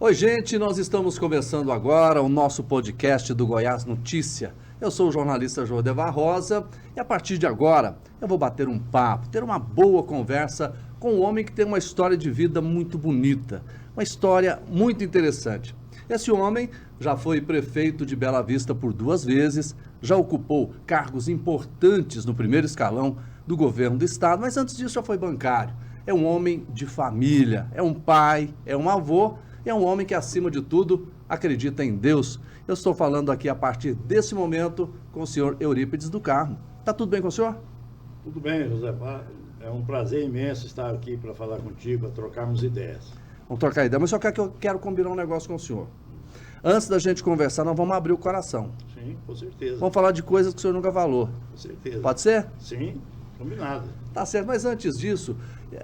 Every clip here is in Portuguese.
Oi, gente, nós estamos começando agora o nosso podcast do Goiás Notícia. Eu sou o jornalista Jordevar Rosa e a partir de agora eu vou bater um papo, ter uma boa conversa com um homem que tem uma história de vida muito bonita, uma história muito interessante. Esse homem já foi prefeito de Bela Vista por 2 vezes, já ocupou cargos importantes no primeiro escalão do governo do estado, mas antes disso já foi bancário. É um homem de família, é um pai, é um avô, é um homem que, acima de tudo, acredita em Deus. Eu estou falando aqui, a partir desse momento, com o senhor Eurípides do Carmo. Está tudo bem com o senhor? Tudo bem, José. É um prazer imenso estar aqui para falar contigo, para trocarmos ideias. Vamos trocar ideia, mas só que eu quero combinar um negócio com o senhor. Antes da gente conversar, nós vamos abrir o coração. Sim, com certeza. Vamos falar de coisas que o senhor nunca falou. Com certeza. Pode ser? Sim, combinado. Tá certo, mas antes disso,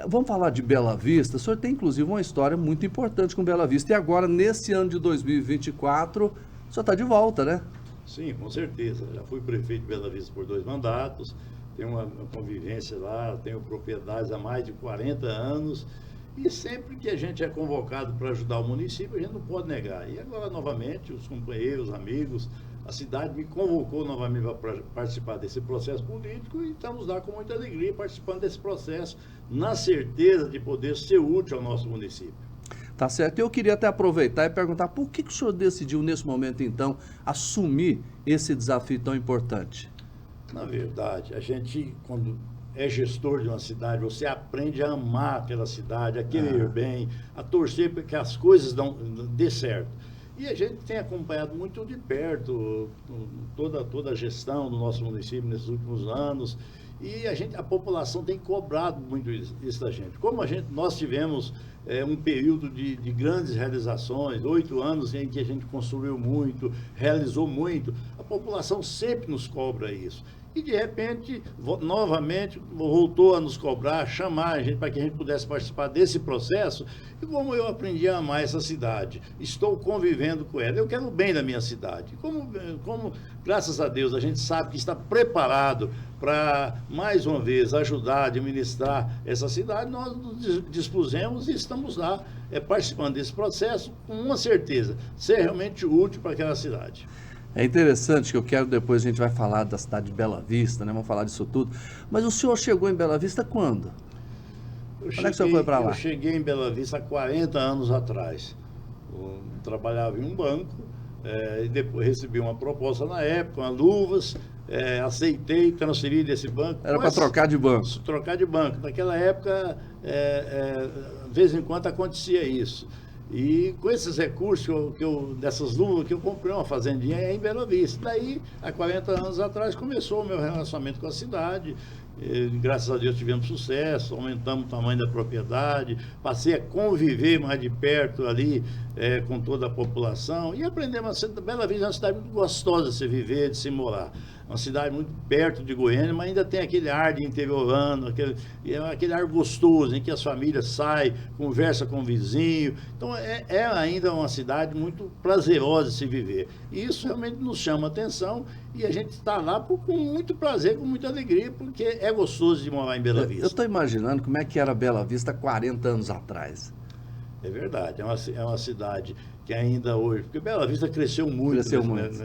vamos falar de Bela Vista. O senhor tem, inclusive, uma história muito importante com Bela Vista. E agora, nesse ano de 2024, o senhor está de volta, né? Sim, com certeza. Já fui prefeito de Bela Vista por 2 mandatos, tenho uma convivência lá, tenho propriedades há mais de 40 anos. E sempre que a gente é convocado para ajudar o município, a gente não pode negar. E agora, novamente, os companheiros, amigos, a cidade me convocou novamente para participar desse processo político e estamos lá com muita alegria participando desse processo, na certeza de poder ser útil ao nosso município. Tá certo. Eu queria até aproveitar e perguntar por que o senhor decidiu, nesse momento, então, assumir esse desafio tão importante? Na verdade, a gente, quando é gestor de uma cidade, você aprende a amar aquela cidade, a querer bem, a torcer para que as coisas dê certo. E a gente tem acompanhado muito de perto toda a gestão do nosso município nesses últimos anos, e a população tem cobrado muito isso da gente. Como nós tivemos um período de grandes realizações, 8 anos em que a gente construiu muito, realizou muito, a população sempre nos cobra isso. E, de repente, novamente, voltou a nos cobrar, chamar a gente para que a gente pudesse participar desse processo. E como eu aprendi a amar essa cidade, estou convivendo com ela, eu quero o bem da minha cidade. Como, graças a Deus, a gente sabe que está preparado para, mais uma vez, ajudar a administrar essa cidade, nós nos dispusemos e estamos lá participando desse processo com uma certeza, ser realmente útil para aquela cidade. É interessante que eu quero, depois a gente vai falar da cidade de Bela Vista, né? Vamos falar disso tudo. Mas o senhor chegou em Bela Vista quando? Quando é que o senhor foi para lá? Eu cheguei em Bela Vista há 40 anos atrás. Eu trabalhava em um banco, e depois recebi uma proposta na época, uma luvas, aceitei, transferi desse banco. Era para trocar de banco? Trocar de banco. Naquela época, de vez em quando acontecia isso. E com esses recursos, dessas luvas, que eu comprei uma fazendinha em Bela Vista. Daí, há 40 anos atrás, começou o meu relacionamento com a cidade. E, graças a Deus tivemos sucesso, aumentamos o tamanho da propriedade, passei a conviver mais de perto ali com toda a população e aprendemos a Bela Vista é uma cidade muito gostosa de se viver, de se morar. Uma cidade muito perto de Goiânia, mas ainda tem aquele ar de interiorano, aquele ar gostoso em que as famílias saem, conversam com o vizinho. Então é ainda uma cidade muito prazerosa de se viver. E isso realmente nos chama a atenção e a gente está lá com muito prazer, com muita alegria, porque é gostoso de morar em Bela Vista. Eu estou imaginando como é que era Bela Vista 40 anos atrás. É verdade, é uma cidade que ainda hoje, porque Bela Vista cresceu muito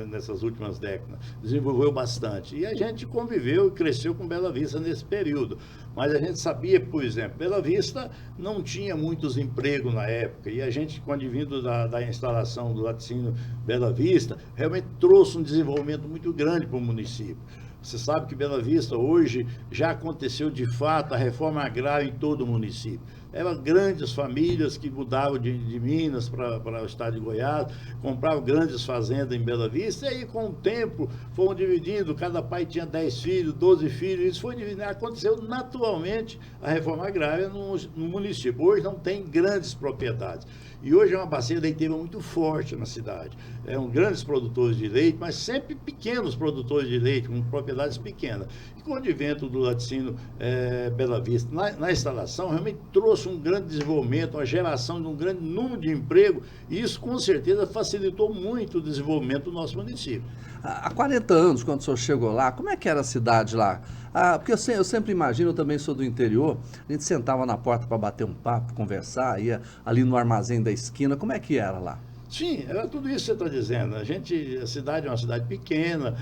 nessas últimas décadas, desenvolveu bastante. E a gente conviveu e cresceu com Bela Vista nesse período. Mas a gente sabia, por exemplo, Bela Vista não tinha muitos empregos na época. E a gente, quando vindo da instalação do laticínio Bela Vista, realmente trouxe um desenvolvimento muito grande para o município. Você sabe que Bela Vista hoje já aconteceu de fato a reforma agrária em todo o município. Eram grandes famílias que mudavam de Minas para o estado de Goiás, compravam grandes fazendas em Bela Vista, e aí com o tempo foram dividindo, cada pai tinha 10 filhos, 12 filhos, isso foi dividindo, aconteceu naturalmente a reforma agrária no município. Hoje não tem grandes propriedades. E hoje é uma bacia leiteira muito forte na cidade. Grandes produtores de leite, mas sempre pequenos produtores de leite, com propriedades pequenas. E com o advento do laticínio Bela Vista, na instalação, realmente trouxe trouxe um grande desenvolvimento, uma geração de um grande número de emprego, e isso com certeza facilitou muito o desenvolvimento do nosso município. Há 40 anos, quando o senhor chegou lá, como é que era a cidade lá? Porque eu sempre imagino, eu também sou do interior, a gente sentava na porta para bater um papo, conversar, ia ali no armazém da esquina, como é que era lá? Sim, era tudo isso que você está dizendo. A cidade é uma cidade pequena,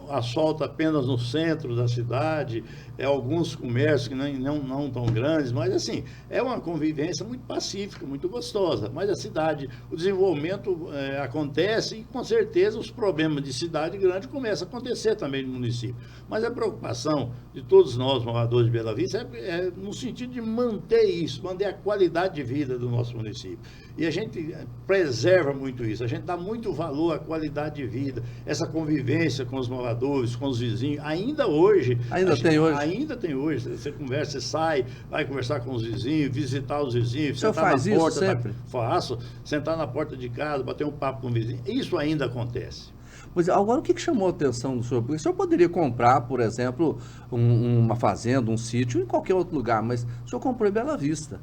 asfalto apenas no centro da cidade, alguns comércios que não tão grandes, mas assim, é uma convivência muito pacífica, muito gostosa. Mas a cidade, o desenvolvimento acontece e com certeza os problemas de cidade grande começam a acontecer também no município. Mas a preocupação de todos nós, moradores de Bela Vista, é no sentido de manter isso, manter a qualidade de vida do nosso município. E a gente preserva muito isso, a gente dá muito valor à qualidade de vida, essa convivência com os moradores, com os vizinhos. Ainda hoje. Ainda tem hoje. Você conversa, você sai, vai conversar com os vizinhos, visitar os vizinhos. O senhor faz isso sempre? Faço, sentar na porta de casa, bater um papo com o vizinho. Isso ainda acontece. Pois é, agora o que chamou a atenção do senhor? Porque o senhor poderia comprar, por exemplo, uma fazenda, um sítio em qualquer outro lugar, mas o senhor comprou em Bela Vista.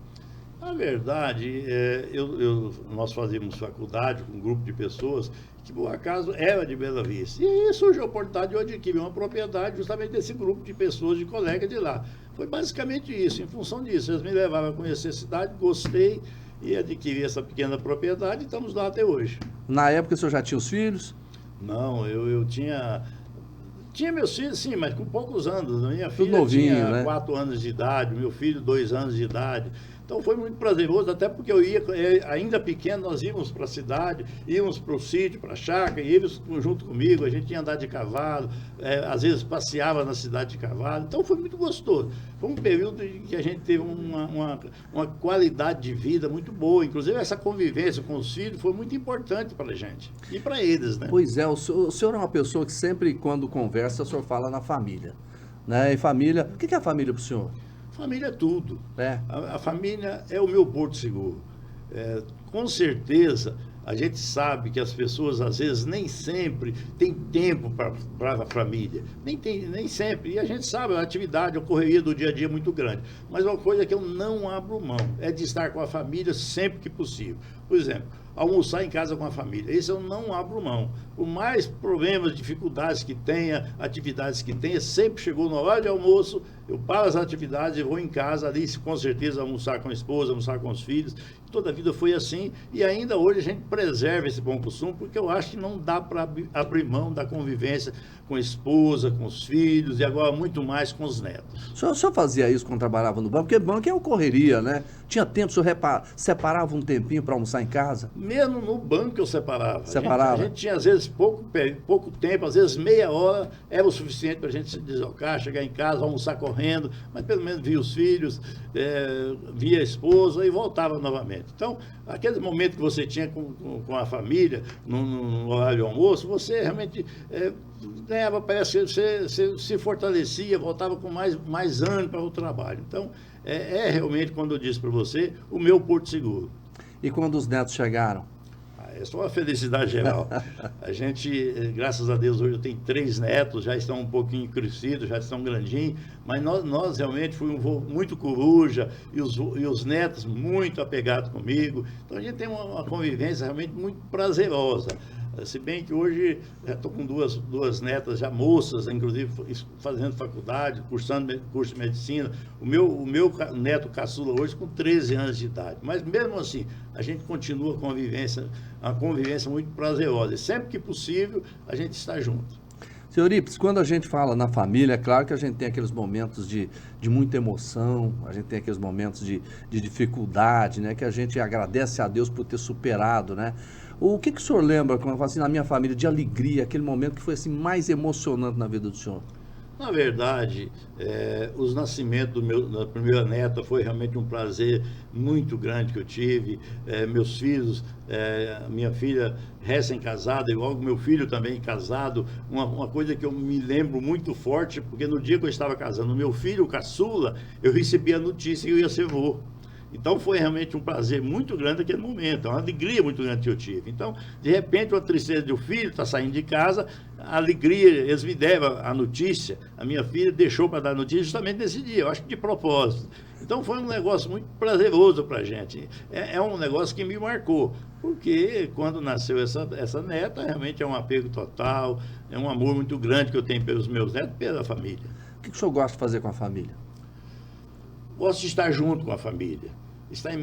Na verdade, nós fazíamos faculdade com um grupo de pessoas que, por acaso, era de Bela Vista. E aí surgiu a oportunidade de eu adquirir uma propriedade justamente desse grupo de pessoas, de colegas de lá. Foi basicamente isso, em função disso. Eles me levaram a conhecer a cidade, gostei e adquiri essa pequena propriedade e estamos lá até hoje. Na época, o senhor já tinha os filhos? Não, eu tinha... Tinha meus filhos, sim, mas com poucos anos. A minha filha novinho, tinha né? 4 anos de idade, meu filho 2 anos de idade. Então foi muito prazeroso, até porque ainda pequeno, nós íamos para a cidade, íamos para o sítio, para a chácara, e eles junto comigo, a gente ia andar de cavalo, às vezes passeava na cidade de cavalo, então foi muito gostoso. Foi um período em que a gente teve uma qualidade de vida muito boa, inclusive essa convivência com os filhos foi muito importante para a gente, e para eles, né? Pois é, o senhor é uma pessoa que sempre, quando conversa, o senhor fala na família, né? E família, o que é a família para o senhor? Família é tudo. É. A família é o meu porto seguro. Com certeza, a gente sabe que as pessoas, às vezes, nem sempre têm tempo para a família. Nem sempre. E a gente sabe, a atividade, a correria do dia a dia é muito grande. Mas uma coisa que eu não abro mão é de estar com a família sempre que possível. Por exemplo, almoçar em casa com a família. Isso eu não abro mão. Por mais problemas, dificuldades que tenha, atividades que tenha, sempre chegou no horário de almoço, eu paro as atividades e vou em casa ali, com certeza, almoçar com a esposa, almoçar com os filhos. Toda a vida foi assim e ainda hoje a gente preserva esse bom costume, porque eu acho que não dá para abrir mão da convivência com a esposa, com os filhos e agora muito mais com os netos. O senhor fazia isso quando trabalhava no banco? Porque banco é uma correria, né? Tinha tempo, o senhor separava um tempinho para almoçar em casa? Mesmo no banco eu separava. Separava? A gente tinha, às vezes, pouco tempo, às vezes meia hora era o suficiente para a gente se deslocar, chegar em casa, almoçar correndo, mas pelo menos via os filhos, via a esposa e voltava novamente. Então, aquele momento que você tinha com a família, no horário de almoço, você realmente ganhava, parece que você se fortalecia, voltava com mais ânimo para o trabalho. Então, realmente, quando eu disse para você, o meu porto seguro. E quando os netos chegaram? É só uma felicidade geral. A gente, graças a Deus, hoje eu tenho 3 netos, já estão um pouquinho crescidos, já estão grandinhos, mas nós realmente fomos muito coruja e os netos muito apegados comigo. Então a gente tem uma convivência realmente muito prazerosa. Se bem que hoje estou com duas netas já moças, inclusive fazendo faculdade, cursando curso de medicina. O meu neto caçula hoje com 13 anos de idade. Mas mesmo assim, a gente continua uma convivência muito prazerosa. E sempre que possível, a gente está junto. Senhor Ips, quando a gente fala na família, é claro que a gente tem aqueles momentos de muita emoção, a gente tem aqueles momentos de dificuldade, né? Que a gente agradece a Deus por ter superado, né? O que o senhor lembra, quando eu falo assim, na minha família, de alegria, aquele momento que foi assim, mais emocionante na vida do senhor? Na verdade, os nascimentos da primeira neta foi realmente um prazer muito grande que eu tive. Meus filhos, minha filha recém-casada, igual o meu filho também casado, uma coisa que eu me lembro muito forte, porque no dia que eu estava casando, meu filho, o caçula, eu recebi a notícia que eu ia ser vô. Então foi realmente um prazer muito grande naquele momento, uma alegria muito grande que eu tive. Então, de repente, uma tristeza de um filho está saindo de casa, a alegria, eles me deram a notícia, a minha filha deixou para dar a notícia justamente nesse dia, eu acho que de propósito. Então foi um negócio muito prazeroso para a gente. É um negócio que me marcou, porque quando nasceu essa neta, realmente é um apego total, é um amor muito grande que eu tenho pelos meus netos e pela família. O que o senhor gosta de fazer com a família? Gosto de estar junto com a família.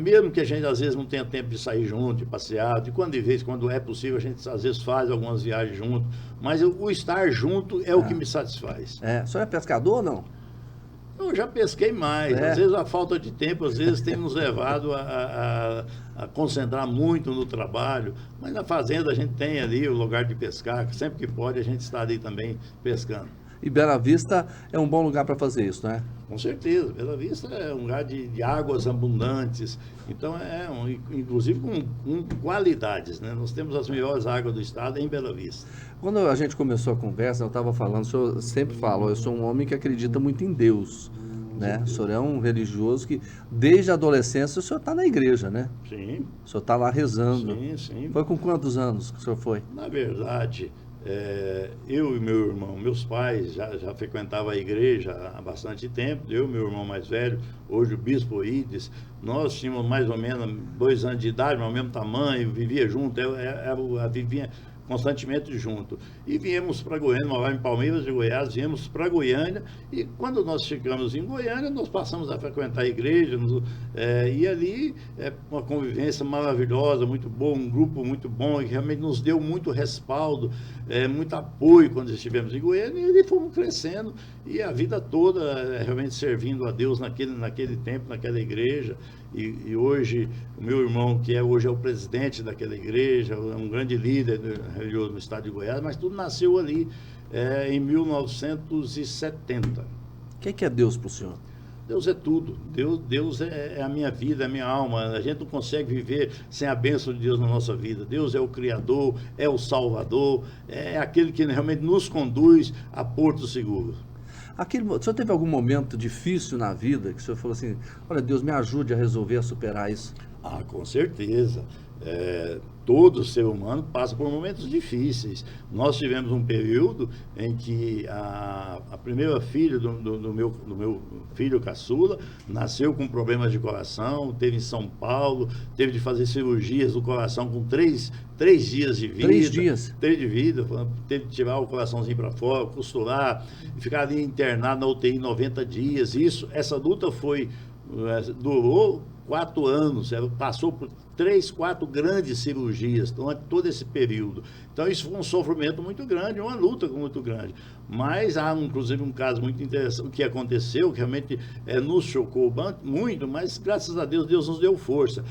Mesmo que a gente às vezes não tenha tempo de sair junto, de passear, de quando é possível, a gente às vezes faz algumas viagens junto, mas o estar junto é o que me satisfaz. O senhor é pescador ou não? Eu já pesquei mais, às vezes a falta de tempo, às vezes tem nos levado a concentrar muito no trabalho, mas na fazenda a gente tem ali o lugar de pescar, que sempre que pode a gente está ali também pescando. E Bela Vista é um bom lugar para fazer isso, não é? Com certeza, Bela Vista é um lugar de águas abundantes, então inclusive com qualidades, né? Nós temos as melhores águas do estado em Bela Vista. Quando a gente começou a conversa, eu estava falando, o senhor sempre fala, eu sou um homem que acredita muito em Deus, né? O senhor é um religioso que, desde a adolescência, o senhor está na igreja, né? Sim. O senhor está lá rezando. Sim, sim. Foi com quantos anos que o senhor foi? Na verdade, eu e meu irmão, meus pais já frequentavam a igreja há bastante tempo, eu e meu irmão mais velho, hoje o bispo Ides, nós tínhamos mais ou menos 2 anos de idade, mas ao mesmo tamanho, vivia junto, vivia constantemente junto. E viemos para Goiânia, morávamos em Palmeiras de Goiás, viemos para Goiânia, e quando nós chegamos em Goiânia, nós passamos a frequentar a igreja, e ali uma convivência maravilhosa, muito boa, um grupo muito bom, que realmente nos deu muito respaldo, muito apoio quando estivemos em Goiânia, e ali fomos crescendo, e a vida toda realmente servindo a Deus naquele tempo, naquela igreja. E hoje, o meu irmão, que hoje é o presidente daquela igreja, é um grande líder religioso no estado de Goiás, mas tudo nasceu ali em 1970. O que é Deus para o senhor? Deus é tudo. Deus é a minha vida, é a minha alma. A gente não consegue viver sem a bênção de Deus na nossa vida. Deus é o Criador, é o Salvador, é aquele que realmente nos conduz a porto seguro. O senhor teve algum momento difícil na vida que o senhor falou assim, olha, Deus me ajude a resolver, a superar isso? Ah, com certeza. Todo ser humano passa por momentos difíceis. Nós tivemos um período em que a primeira filha do meu filho caçula nasceu com problemas de coração, teve em São Paulo, teve de fazer cirurgias do coração com 3 dias de vida. 3 dias? 3 de vida, teve de tirar o coraçãozinho para fora, costurar, e ficar ali internado na UTI 90 dias. Essa luta durou 4 anos, ela passou por 3, 4 grandes cirurgias durante todo esse período. Então isso foi um sofrimento muito grande, uma luta muito grande. Mas há inclusive um caso muito interessante que aconteceu, que realmente nos chocou muito, mas graças a Deus, Deus nos deu força.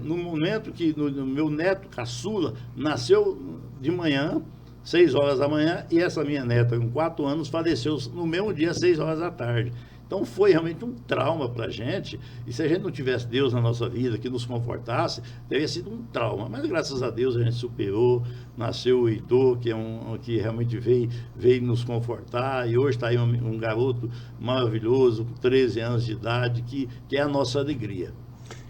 No momento que no meu neto caçula nasceu de manhã, 6 horas da manhã, e essa minha neta, com 4 anos, faleceu no mesmo dia, 6 horas da tarde. Então foi realmente um trauma para a gente, e se a gente não tivesse Deus na nossa vida, que nos confortasse, teria sido um trauma. Mas graças a Deus a gente superou, nasceu o Heitor, que realmente veio nos confortar, e hoje está aí um garoto maravilhoso, com 13 anos de idade, que é a nossa alegria.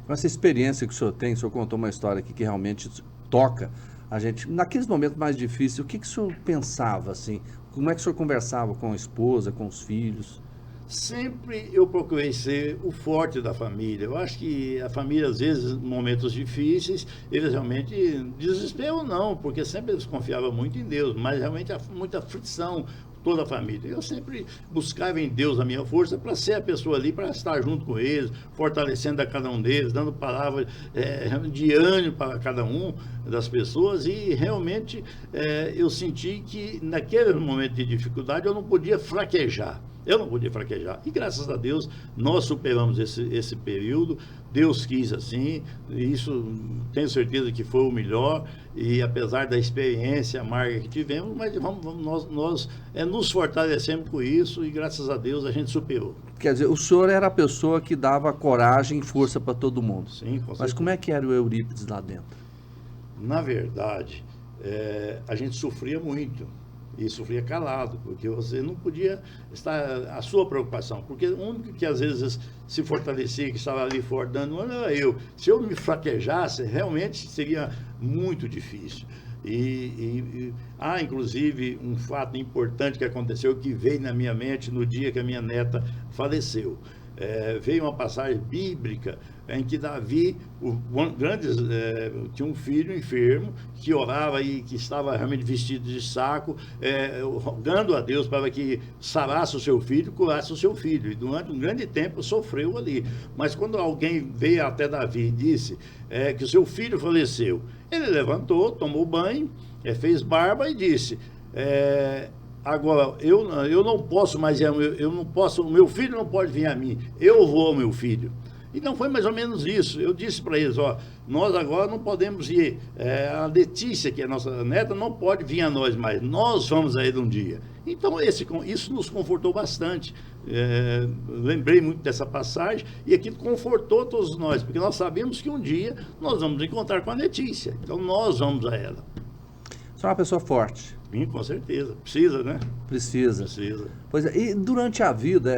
Com essa experiência que o senhor tem, o senhor contou uma história aqui que realmente toca a gente. Naqueles momentos mais difíceis, o que o senhor pensava, assim? Como é que o senhor conversava com a esposa, com os filhos? Sempre eu procurei ser o forte da família. Eu acho que a família, às vezes, em momentos difíceis, eles realmente desesperam não, porque sempre eles confiavam muito em Deus, mas realmente há muita fricção, toda a família. Eu sempre buscava em Deus a minha força para ser a pessoa ali, para estar junto com eles, fortalecendo a cada um deles, dando palavras de ânimo para cada um das pessoas, e realmente eu senti que naquele momento de dificuldade eu não podia fraquejar. E graças a Deus nós superamos esse período. Deus quis assim, e isso tenho certeza que foi o melhor, e apesar da experiência amarga que tivemos, mas nós nos fortalecemos com isso, e graças a Deus a gente superou. Quer dizer, o senhor era a pessoa que dava coragem e força para todo mundo. Sim, com certeza. Mas como é que era o Eurípides lá dentro? Na verdade, a gente sofria muito. E sofria calado, porque você não podia estar a sua preocupação, porque o único que às vezes se fortalecia, que estava ali fora dando, não era eu. Se eu me fraquejasse, realmente seria muito difícil. Há, inclusive, um fato importante que aconteceu, que veio na minha mente no dia que a minha neta faleceu. Veio uma passagem bíblica em que Davi, tinha um filho enfermo, que orava e que estava realmente vestido de saco, rogando a Deus para que sarasse o seu filho, curasse o seu filho. E durante um grande tempo sofreu ali. Mas quando alguém veio até Davi e disse que o seu filho faleceu, ele levantou, tomou banho, fez barba e disse... Agora, eu não posso mais, o meu filho não pode vir a mim, eu vou ao meu filho. Então foi mais ou menos isso. Eu disse para eles, nós agora não podemos ir, a Letícia, que é a nossa neta, não pode vir a nós mais, nós vamos a ele um dia. Então isso nos confortou bastante. Lembrei muito dessa passagem e aquilo confortou todos nós, porque nós sabemos que um dia nós vamos encontrar com a Letícia, então nós vamos a ela. Você é uma pessoa forte. Sim, com certeza. Precisa, né? Precisa. Pois é, e durante a vida,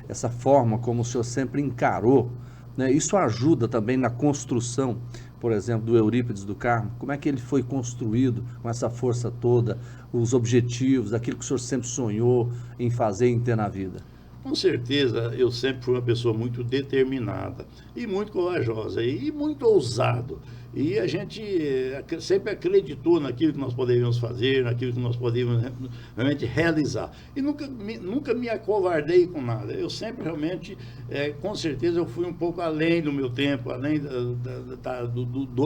essa forma como o senhor sempre encarou, né, isso ajuda também na construção, por exemplo, do Eurípides do Carmo? Como é que ele foi construído com essa força toda, os objetivos, aquilo que o senhor sempre sonhou em fazer e em ter na vida? Com certeza, eu sempre fui uma pessoa muito determinada e muito corajosa e muito ousado. E a gente sempre acreditou naquilo que nós poderíamos fazer, naquilo que nós poderíamos realmente realizar. E nunca me acovardei com nada. Eu sempre realmente, com certeza, eu fui um pouco além do meu tempo, além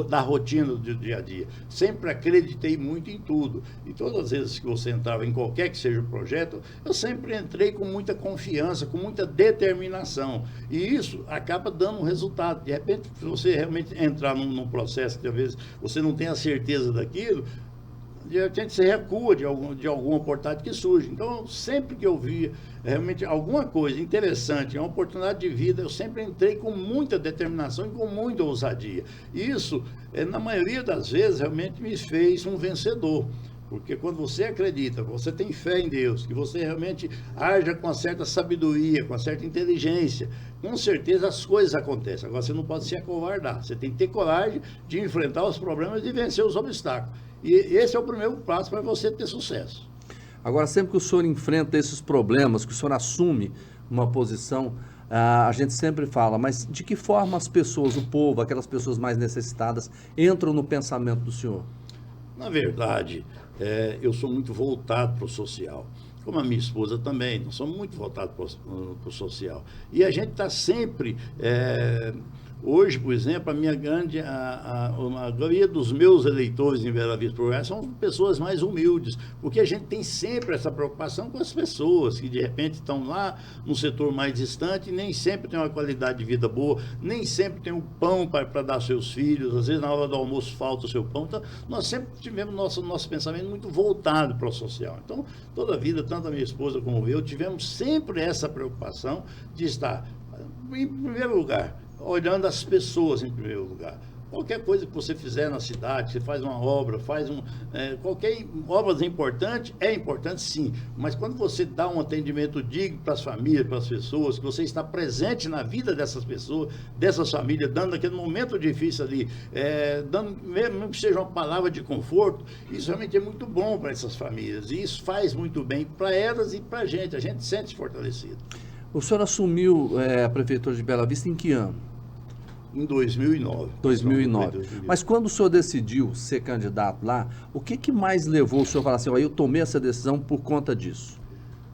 da rotina do dia a dia. Sempre acreditei muito em tudo. E todas as vezes que você entrava em qualquer que seja o projeto, eu sempre entrei com muita confiança, com muita determinação. E isso acaba dando um resultado. De repente, se você realmente entrar num processo que às vezes você não tem a certeza daquilo, de repente você recua de alguma oportunidade que surge. Então, sempre que eu via realmente alguma coisa interessante, uma oportunidade de vida, eu sempre entrei com muita determinação e com muita ousadia. E isso, na maioria das vezes, realmente me fez um vencedor. Porque quando você acredita, você tem fé em Deus, que você realmente haja com uma certa sabedoria, com uma certa inteligência, com certeza as coisas acontecem. Agora você não pode se acovardar, você tem que ter coragem de enfrentar os problemas e de vencer os obstáculos. E esse é o primeiro passo para você ter sucesso. Agora, sempre que o senhor enfrenta esses problemas, que o senhor assume uma posição, a gente sempre fala, mas de que forma as pessoas, o povo, aquelas pessoas mais necessitadas, entram no pensamento do senhor? Na verdade, eu sou muito voltado para o social, como a minha esposa também, nós somos muito voltados para o social. E a gente está sempre... Hoje, por exemplo, a maioria dos meus eleitores em Bela Vista do Goiás são pessoas mais humildes, porque a gente tem sempre essa preocupação com as pessoas que de repente estão lá no setor mais distante e nem sempre tem uma qualidade de vida boa, nem sempre tem o pão para dar aos seus filhos, às vezes na hora do almoço falta o seu pão. Então, nós sempre tivemos nosso pensamento muito voltado para o social. Então, toda a vida, tanto a minha esposa como eu, tivemos sempre essa preocupação de estar, em primeiro lugar, olhando as pessoas em primeiro lugar. Qualquer coisa que você fizer na cidade, você faz uma obra, qualquer obra é importante sim, mas quando você dá um atendimento digno para as famílias, para as pessoas, que você está presente na vida dessas pessoas, dessas famílias, dando aquele momento difícil ali, dando, mesmo que seja uma palavra de conforto, isso realmente é muito bom para essas famílias, e isso faz muito bem para elas e para a gente sente-se fortalecido. O senhor assumiu a Prefeitura de Bela Vista em que ano? Em 2009. 2009. Mas quando o senhor decidiu ser candidato lá, o que mais levou o senhor a falar assim, eu tomei essa decisão por conta disso?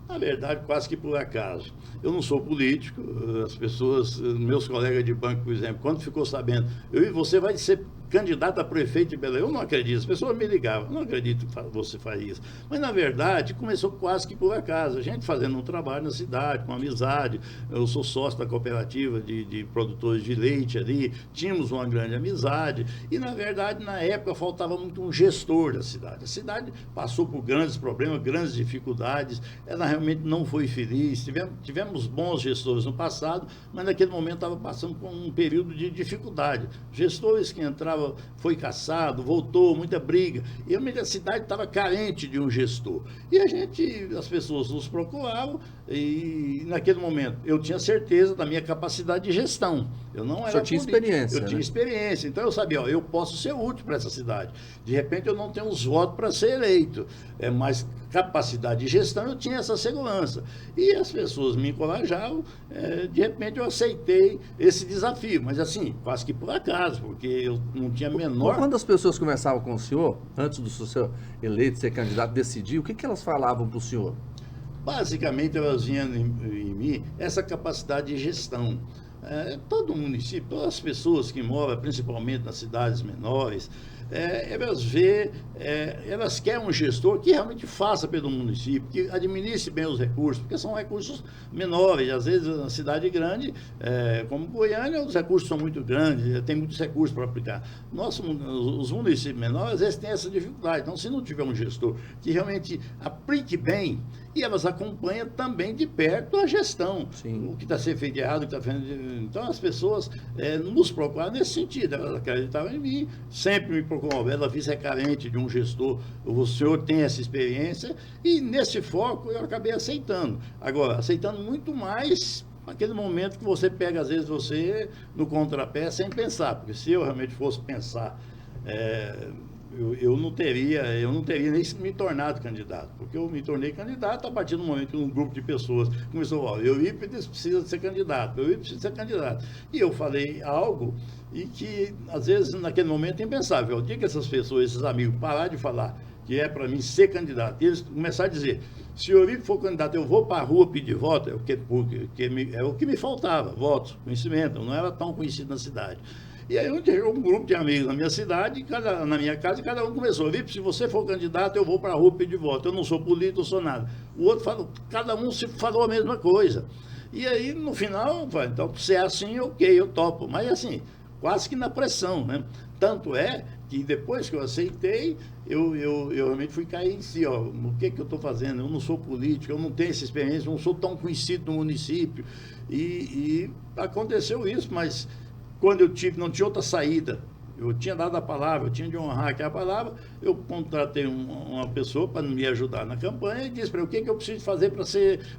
Na verdade, quase que por acaso. Eu não sou político, as pessoas, meus colegas de banco, por exemplo, quando ficou sabendo, você vai ser candidato a prefeito de Belém, eu não acredito, as pessoas me ligavam, não acredito que você faz isso. Mas, na verdade, começou quase que por acaso, a gente fazendo um trabalho na cidade, com amizade, eu sou sócio da cooperativa de produtores de leite ali, tínhamos uma grande amizade, e, na verdade, na época, faltava muito um gestor da cidade. A cidade passou por grandes problemas, grandes dificuldades, ela realmente não foi feliz, tivemos bons gestores no passado, mas naquele momento estava passando por um período de dificuldade. Gestores que entravam foi cassado, voltou, muita briga. E realmente a cidade estava carente de um gestor. E as pessoas nos procuravam e naquele momento eu tinha certeza da minha capacidade de gestão. Eu não era tinha experiência, eu tinha experiência. Então eu sabia, eu posso ser útil para essa cidade. De repente eu não tenho os votos para ser eleito, mas capacidade de gestão eu tinha essa segurança. E as pessoas me encorajavam, de repente eu aceitei esse desafio, mas assim, quase que por acaso, porque eu não tinha menor... Quando as pessoas conversavam com o senhor, antes do senhor eleito, ser candidato, decidir, o que elas falavam para o senhor? Basicamente, elas viam em mim essa capacidade de gestão. Todo município, todas as pessoas que moram, principalmente nas cidades menores, elas querem um gestor que realmente faça pelo município, que administre bem os recursos, porque são recursos menores. Às vezes, na cidade grande, como Goiânia, os recursos são muito grandes, tem muitos recursos para aplicar. Os municípios menores, às vezes, têm essa dificuldade. Então, se não tiver um gestor que realmente aplique bem, e elas acompanham também de perto a gestão. Sim. O que está sendo feito de errado, o que está sendo... Então, as pessoas nos procuram nesse sentido. Elas acreditavam em mim, sempre me procuravam. Ela é carente de um gestor, o senhor tem essa experiência, e nesse foco eu acabei aceitando. Agora, aceitando muito mais naquele momento que você pega, às vezes, você no contrapé sem pensar, porque se eu realmente fosse pensar... Eu não teria nem me tornado candidato, porque eu me tornei candidato a partir do momento que um grupo de pessoas começou a falar, Eurípides precisa ser candidato, Eurípides precisa ser candidato. E eu falei algo e que, às vezes, naquele momento é impensável. O dia que essas pessoas, esses amigos, parar de falar que é para mim ser candidato, e eles começaram a dizer, se o Eurípides for candidato, eu vou para a rua pedir voto, é o que me faltava, votos, conhecimento, eu não era tão conhecido na cidade. E aí chegou um grupo de amigos na minha cidade, na minha casa, e cada um começou, se você for candidato, eu vou para a rua pedir voto, eu não sou político, não sou nada. O outro falou, cada um falou a mesma coisa. E aí, no final, então, se é assim, ok, eu topo. Mas assim, quase que na pressão, né? Tanto é que depois que eu aceitei, eu realmente fui cair em si, o que eu estou fazendo? Eu não sou político, eu não tenho essa experiência, eu não sou tão conhecido no município. E aconteceu isso, mas... Quando eu não tinha outra saída, eu tinha dado a palavra, eu tinha de honrar aquela palavra, eu contratei uma pessoa para me ajudar na campanha e disse para ele, o que eu preciso fazer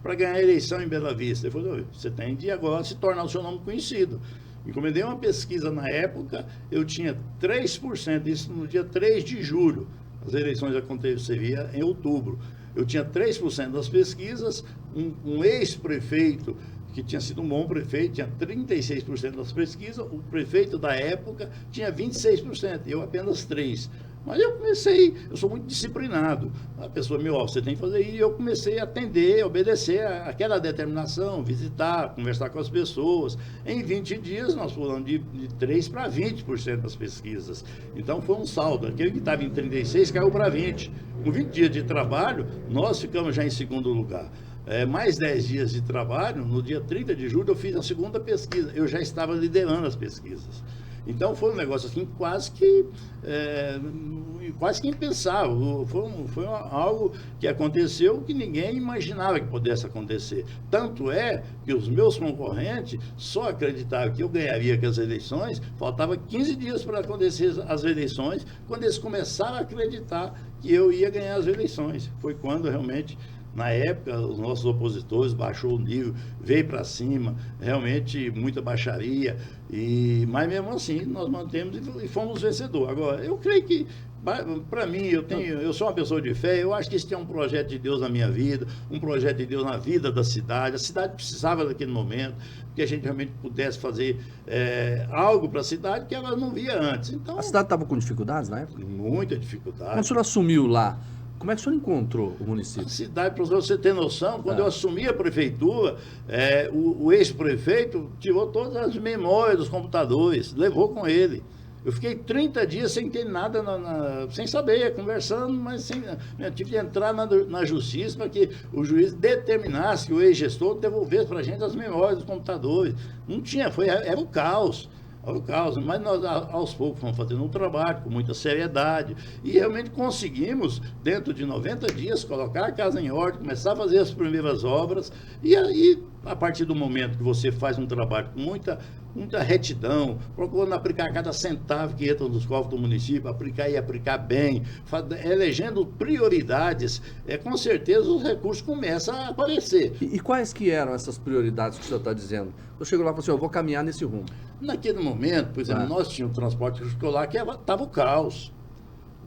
para ganhar a eleição em Bela Vista? Ele falou, você tem de agora se tornar o seu nome conhecido. Encomendei uma pesquisa na época, eu tinha 3%, isso no dia 3 de julho, as eleições aconteceria em outubro. Eu tinha 3% das pesquisas, um ex-prefeito, que tinha sido um bom prefeito, tinha 36% das pesquisas, o prefeito da época tinha 26%, eu apenas 3%. Mas eu sou muito disciplinado. A pessoa você tem que fazer isso, e eu comecei a atender, obedecer aquela determinação, visitar, conversar com as pessoas. Em 20 dias, nós fomos de 3% para 20% das pesquisas. Então, foi um saldo. Aquele que estava em 36% caiu para 20%. Com 20 dias de trabalho, nós ficamos já em segundo lugar. Mais 10 dias de trabalho, no dia 30 de julho eu fiz a segunda pesquisa, eu já estava liderando as pesquisas. Então foi um negócio assim quase que impensável, foi algo que aconteceu que ninguém imaginava que pudesse acontecer. Tanto é que os meus concorrentes só acreditavam que eu ganharia aquelas eleições, faltava 15 dias para acontecer as eleições, quando eles começaram a acreditar que eu ia ganhar as eleições. Foi quando realmente... Na época, os nossos opositores baixou o nível, veio para cima, realmente muita baixaria, mas mesmo assim nós mantemos e fomos vencedores. Agora, eu creio que, para mim, eu sou uma pessoa de fé, eu acho que isso é um projeto de Deus na minha vida, um projeto de Deus na vida da cidade. A cidade precisava daquele momento, que a gente realmente pudesse fazer algo para a cidade que ela não via antes. Então, a cidade estava com dificuldades na época? Muita dificuldade. Quando o senhor assumiu lá, como é que o senhor encontrou o município? A cidade, para você ter noção, quando eu assumi a prefeitura, o ex-prefeito tirou todas as memórias dos computadores, levou com ele. Eu fiquei 30 dias sem ter nada, sem saber, conversando, mas eu tive que entrar na justiça para que o juiz determinasse que o ex-gestor devolvesse para a gente as memórias dos computadores. Não tinha, era o caos. Mas nós aos poucos fomos fazendo um trabalho com muita seriedade e realmente conseguimos, dentro de 90 dias, colocar a casa em ordem, começar a fazer as primeiras obras e aí A partir do momento que você faz um trabalho com muita retidão, procurando aplicar cada centavo que entra nos cofres do município, aplicar e aplicar bem, elegendo prioridades, com certeza os recursos começam a aparecer. E quais que eram essas prioridades que o senhor está dizendo? Eu chego lá e falo assim, eu vou caminhar nesse rumo. Naquele momento, por exemplo, nós tínhamos um transporte escolar que estava o caos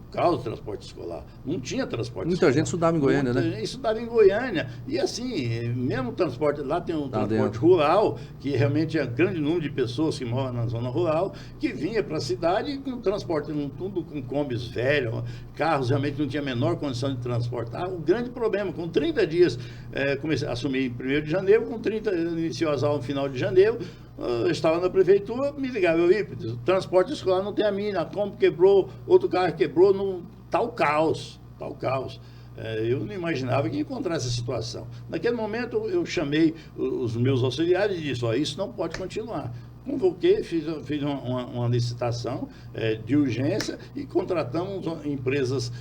do transporte escolar. Não tinha transporte escolar. Muita gente estudava em Goiânia, né? Estudava em Goiânia. E assim, mesmo o transporte, lá tem um transporte dentro. rural, que realmente é um grande número de pessoas que moram na zona rural, que vinha para a cidade com transporte, tudo com combis velhos, carros realmente não tinha a menor condição de transportar. O grande problema, com 30 dias, assumi em 1º de janeiro, com 30, iniciou as aulas no final de janeiro, eu estava na prefeitura, me ligava, Eurípides, o transporte escolar não tem a mínima, a Kombi quebrou, outro carro quebrou, não, tá o caos. Eu não imaginava que ia encontrar essa situação. Naquele momento, eu chamei os meus auxiliares e disse, isso não pode continuar. Convoquei, fiz uma licitação de urgência e contratamos empresas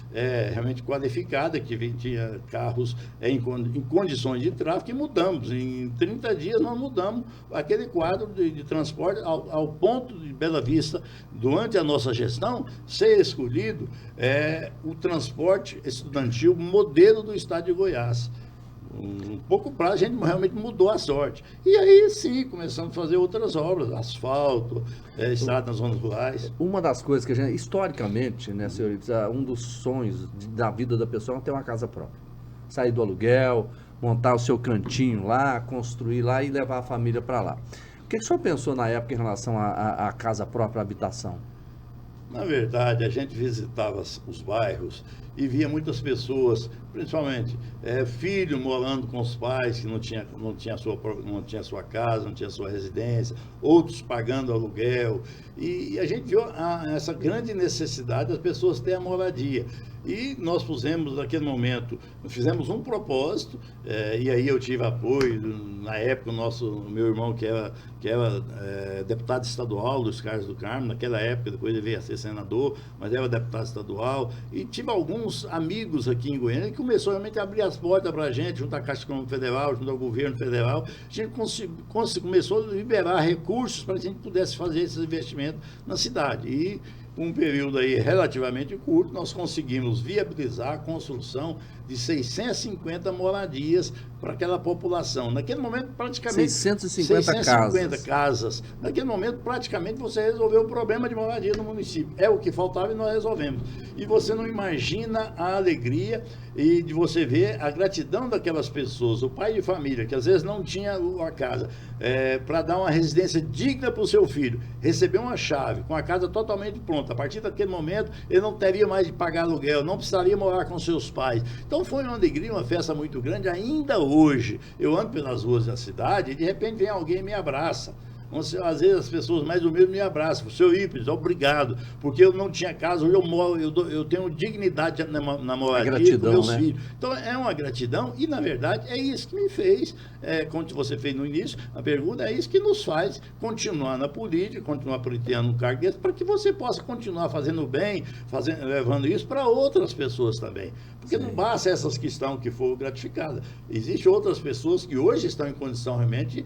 realmente qualificadas, que vendiam carros em condições de tráfego, e mudamos. Em 30 dias, nós mudamos aquele quadro de transporte ao ponto de Bela Vista, durante a nossa gestão, ser escolhido o transporte estudantil modelo do estado de Goiás. Um pouco prazo, a gente realmente mudou a sorte. E aí, sim, começamos a fazer outras obras, asfalto, estrada nas zonas rurais. Uma das coisas que a gente, historicamente, né, senhor, um dos sonhos da vida da pessoa é ter uma casa própria. Sair do aluguel, montar o seu cantinho lá, construir lá e levar a família para lá. O que o senhor pensou na época em relação à casa própria, à habitação? Na verdade, a gente visitava os bairros e via muitas pessoas, principalmente filho morando com os pais, que não tinha sua casa, não tinha sua residência, outros pagando aluguel. E a gente viu essa grande necessidade das pessoas terem a moradia. E nós pusemos, naquele momento, fizemos um propósito, e aí eu tive apoio, na época, o meu irmão, que era deputado estadual dos Carlos do Carmo, naquela época, depois ele veio a ser senador, mas era deputado estadual, e tive alguns amigos aqui em Goiânia que começou realmente a abrir as portas para a gente, junto à Caixa Econômica Federal, junto ao governo federal. A gente começou a liberar recursos para que a gente pudesse fazer esses investimentos na cidade. E um período aí relativamente curto, nós conseguimos viabilizar a construção de 650 moradias para aquela população. Naquele momento, praticamente... 650 casas. Naquele momento, praticamente, você resolveu o problema de moradia no município. É o que faltava e nós resolvemos. E você não imagina a alegria e de você ver a gratidão daquelas pessoas, o pai de família, que às vezes não tinha a casa, para dar uma residência digna para o seu filho, receber uma chave, com a casa totalmente pronta. A partir daquele momento, ele não teria mais de pagar aluguel, não precisaria morar com seus pais. Então, foi uma alegria, uma festa muito grande. Ainda hoje, eu ando pelas ruas da cidade e de repente vem alguém e me abraça. Às vezes as pessoas mais humildes me abraçam. Seu Ípides, obrigado, porque eu não tinha casa, hoje eu moro, eu tenho dignidade na moradia com meus filhos. Então é uma gratidão e, na verdade, é isso que me fez, como você fez no início, a pergunta é isso que nos faz continuar na política, continuar pleiteando um cargo desse, para que você possa continuar fazendo bem, levando isso para outras pessoas também. Porque não basta essas que foram gratificadas. Existem outras pessoas que hoje estão em condição realmente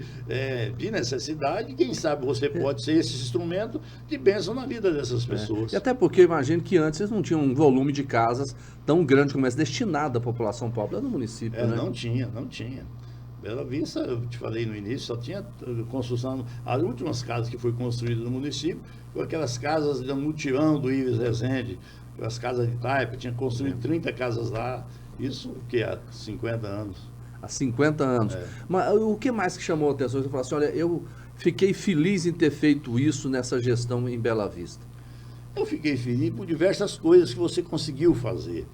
de necessidade. Quem sabe você pode ser esse instrumento de bênção na vida dessas pessoas. E até porque eu imagino que antes eles não tinham um volume de casas tão grande como esse, destinado à população pobre no município, né? Não tinha. Bela Vista, eu te falei no início, só tinha construção. As últimas casas que foram construídas no município, foram aquelas casas do mutirão do Ives Rezende, as casas de Taipa, tinha construído 30 casas lá, isso que há 50 anos. Há 50 anos. Mas o que mais que chamou a atenção? Você falou assim, olha, eu fiquei feliz em ter feito isso nessa gestão em Bela Vista. Eu fiquei feliz por diversas coisas que você conseguiu fazer.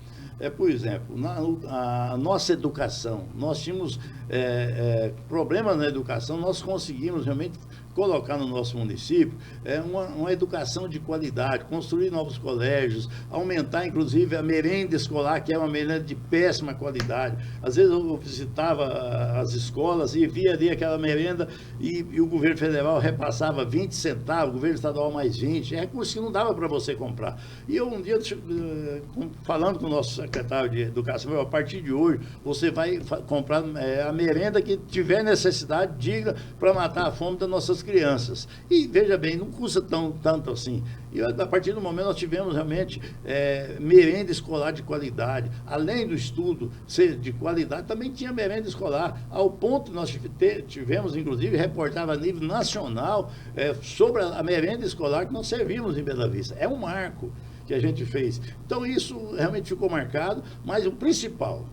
Por exemplo, a nossa educação, nós tínhamos problemas na educação, nós conseguimos realmente colocar no nosso município uma educação de qualidade, construir novos colégios, aumentar, inclusive, a merenda escolar, que é uma merenda de péssima qualidade. Às vezes eu visitava as escolas e via ali aquela merenda e o governo federal repassava 20 centavos, o governo estadual mais 20, é recurso que não dava para você comprar. E eu um dia, falando com o nosso secretário de Educação, a partir de hoje, você vai comprar a merenda que tiver necessidade, diga, para matar a fome das nossas crianças. E veja bem, não custa tanto assim. E a partir do momento nós tivemos realmente merenda escolar de qualidade. Além do estudo ser de qualidade, também tinha merenda escolar. Ao ponto nós tivemos, inclusive, reportado a nível nacional sobre a merenda escolar que nós servimos em Bela Vista. É um marco que a gente fez. Então isso realmente ficou marcado, mas o principal,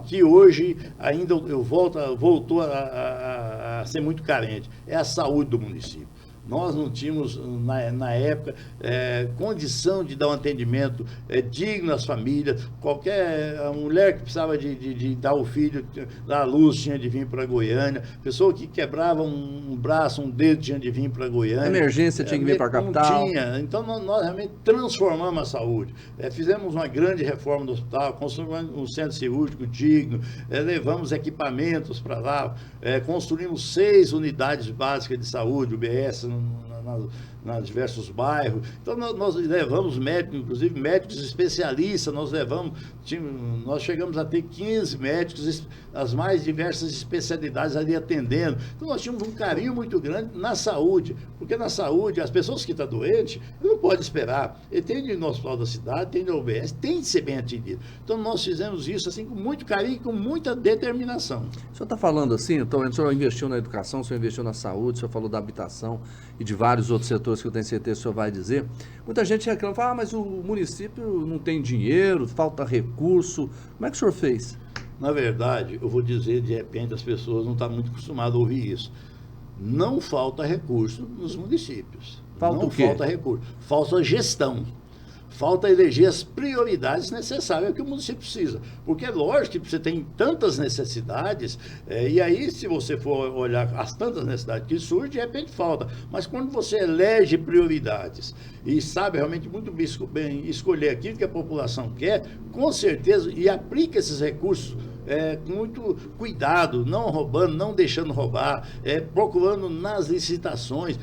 que hoje ainda voltou a ser muito carente, é a saúde do município. Nós não tínhamos, na época, condição de dar um atendimento digno às famílias. Qualquer mulher que precisava de dar o filho, dar a luz, tinha de vir para Goiânia. Pessoa que quebrava um braço, um dedo, tinha de vir para Goiânia. Emergência tinha que vir para a capital. Não tinha. Então, nós realmente transformamos a saúde. Fizemos uma grande reforma do hospital, construímos um centro cirúrgico digno, levamos equipamentos para lá, construímos 6 unidades básicas de saúde, UBS, nos diversos bairros. Então nós levamos médicos, inclusive médicos especialistas, nós chegamos a ter 15 médicos, as mais diversas especialidades ali atendendo. Então nós tínhamos um carinho muito grande na saúde, porque na saúde as pessoas que estão doentes não podem esperar. Ele tem de ir no hospital da cidade, tem de UBS, tem de ser bem atendido. Então nós fizemos isso assim com muito carinho e com muita determinação. O senhor está falando assim, então o senhor investiu na educação, o senhor investiu na saúde, o senhor falou da habitação e de vários outros setores que eu tenho certeza que o senhor vai dizer. Muita gente reclama, fala, mas o município não tem dinheiro, falta recurso. Como é que o senhor fez? Na verdade, eu vou dizer, de repente as pessoas não estão muito acostumadas a ouvir isso. Não falta recurso nos municípios. Falta o quê? Não falta recurso. Falta gestão. Falta eleger as prioridades necessárias que o município precisa. Porque é lógico que você tem tantas necessidades, e aí se você for olhar as tantas necessidades que surgem, de repente falta. Mas quando você elege prioridades e sabe realmente muito bem escolher aquilo que a população quer, com certeza, e aplica esses recursos com muito cuidado, não roubando, não deixando roubar, procurando nas licitações,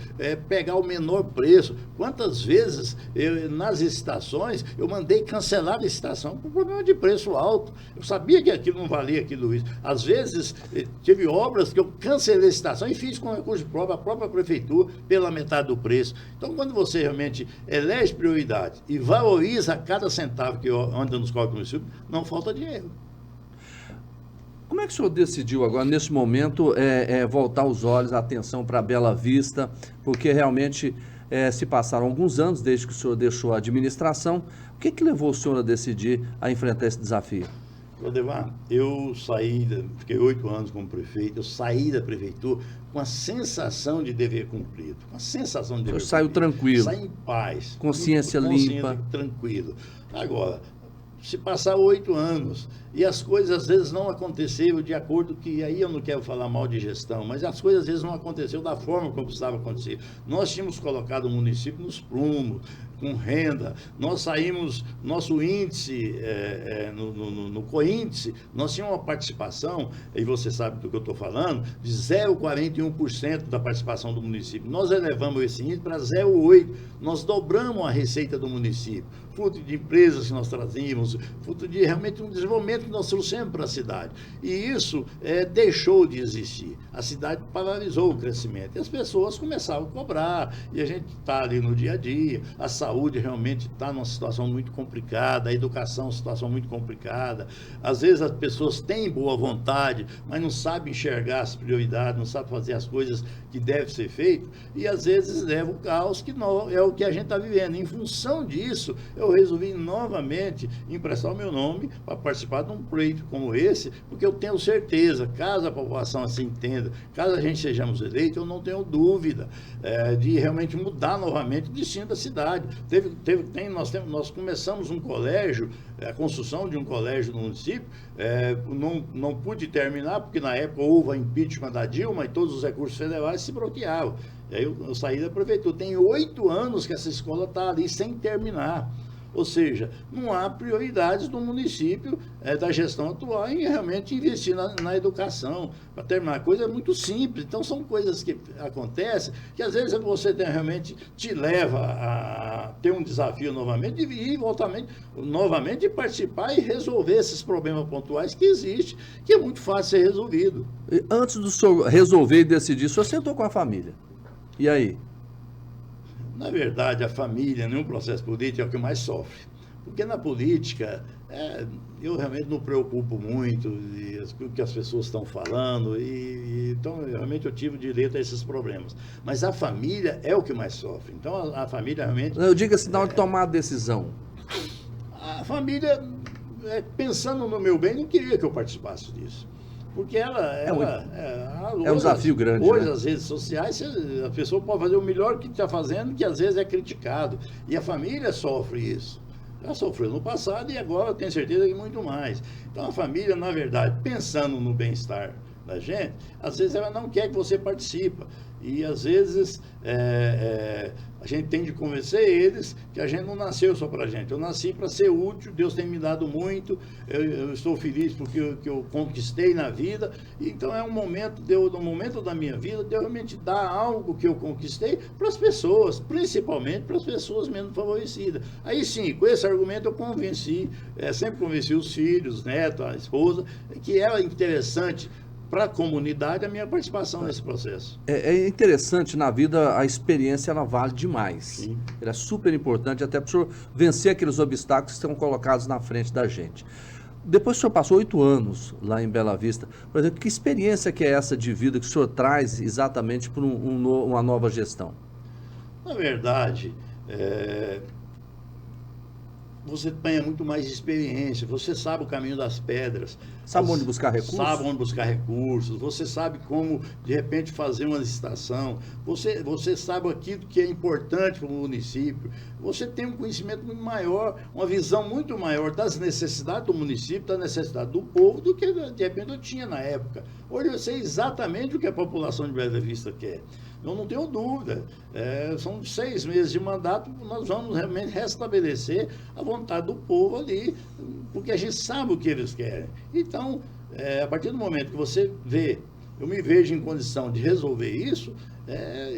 pegar o menor preço. Quantas vezes nas licitações eu mandei cancelar a licitação por problema de preço alto. Eu sabia que aquilo não valia aquilo isso. Às vezes tive obras que eu cancelei a licitação e fiz com recurso próprio, a própria prefeitura, pela metade do preço. Então, quando você realmente elege prioridade e valoriza cada centavo que anda nos cofres do município, não falta dinheiro. Como é que o senhor decidiu agora, nesse momento, voltar os olhos, a atenção para Bela Vista? Porque realmente se passaram alguns anos desde que o senhor deixou a administração. O que levou o senhor a decidir a enfrentar esse desafio? Valdemar, eu fiquei 8 anos como prefeito, eu saí da prefeitura com a sensação de dever cumprido. Com a sensação de dever cumprido. Saiu tranquilo. Saí em paz. Consciência limpa. Tranquilo. Agora, se passar 8 anos e as coisas às vezes não aconteceram de acordo que, aí eu não quero falar mal de gestão, mas as coisas às vezes não aconteceram da forma como precisava acontecer. Nós tínhamos colocado o município nos prumos, com renda, nós saímos, nosso índice, no coíndice, nós tínhamos uma participação, e você sabe do que eu estou falando, de 0,41% da participação do município. Nós elevamos esse índice para 0,8%, nós dobramos a receita do município, fruto de empresas que nós trazíamos, fruto de realmente um desenvolvimento que nós trouxemos para a cidade. E isso deixou de existir. A cidade paralisou o crescimento. E as pessoas começaram a cobrar, e a gente está ali no dia a dia, a saúde realmente está numa situação muito complicada, a educação é uma situação muito complicada. Às vezes as pessoas têm boa vontade, mas não sabem enxergar as prioridades, não sabem fazer as coisas que devem ser feitas, e às vezes leva o caos, que não, é o que a gente está vivendo. Em função disso, eu resolvi novamente emprestar o meu nome para participar de um pleito como esse, porque eu tenho certeza, caso a população assim entenda, caso a gente sejamos eleitos, eu não tenho dúvida de realmente mudar novamente o destino da cidade. Nós começamos um colégio, a construção de um colégio no município, não pude terminar, porque na época houve a impeachment da Dilma e todos os recursos federais se bloqueavam. E aí eu saí da prefeitura. Tem 8 anos que essa escola está ali sem terminar. Ou seja, não há prioridades do município, da gestão atual, em realmente investir na educação. Para terminar, a coisa é muito simples. Então, são coisas que acontecem que, às vezes, você realmente te leva a ter um desafio novamente e novamente participar e resolver esses problemas pontuais que existem, que é muito fácil ser resolvido. Antes do senhor resolver e decidir, o senhor sentou com a família. E aí? Na verdade, a família, nenhum processo político, é o que mais sofre. Porque na política, eu realmente não preocupo muito com o que as pessoas estão falando, então realmente eu tive direito a esses problemas. Mas a família é o que mais sofre. Então a família realmente... Eu digo assim, na hora de tomar a decisão. A família, pensando no meu bem, não queria que eu participasse disso. Porque é um desafio grande. Hoje, né? as redes sociais, a pessoa pode fazer o melhor que está fazendo, que às vezes é criticado. E a família sofre isso. Já sofreu no passado e agora eu tenho certeza que muito mais. Então, a família, na verdade, pensando no bem-estar da gente, às vezes ela não quer que você participe. E às vezes a gente tem de convencer eles que a gente não nasceu só para a gente. Eu nasci para ser útil, Deus tem me dado muito, eu estou feliz porque eu conquistei na vida. Então é um momento, no momento da minha vida, de eu realmente dar algo que eu conquistei para as pessoas, principalmente para as pessoas menos favorecidas. Aí sim, com esse argumento eu convenci, sempre convenci os filhos, os netos, a esposa, que era interessante para a comunidade a minha participação nesse processo. É interessante, na vida a experiência ela vale demais. Sim. Ela é super importante até para o senhor vencer aqueles obstáculos que estão colocados na frente da gente. Depois que o senhor passou 8 anos lá em Bela Vista, por exemplo, que experiência que é essa de vida que o senhor traz exatamente para uma nova gestão? Na verdade, você ganha muito mais experiência, você sabe o caminho das pedras. Sabe onde buscar recursos? Sabe onde buscar recursos, você sabe como, de repente, fazer uma licitação, você sabe aquilo que é importante para o município, você tem um conhecimento muito maior, uma visão muito maior das necessidades do município, da necessidade do povo, do que, de repente, eu tinha na época. Hoje eu sei exatamente o que a população de Bela Vista quer. Eu não tenho dúvida. São 6 meses de mandato, nós vamos realmente restabelecer a vontade do povo ali, porque a gente sabe o que eles querem. Então, a partir do momento que você eu me vejo em condição de resolver isso,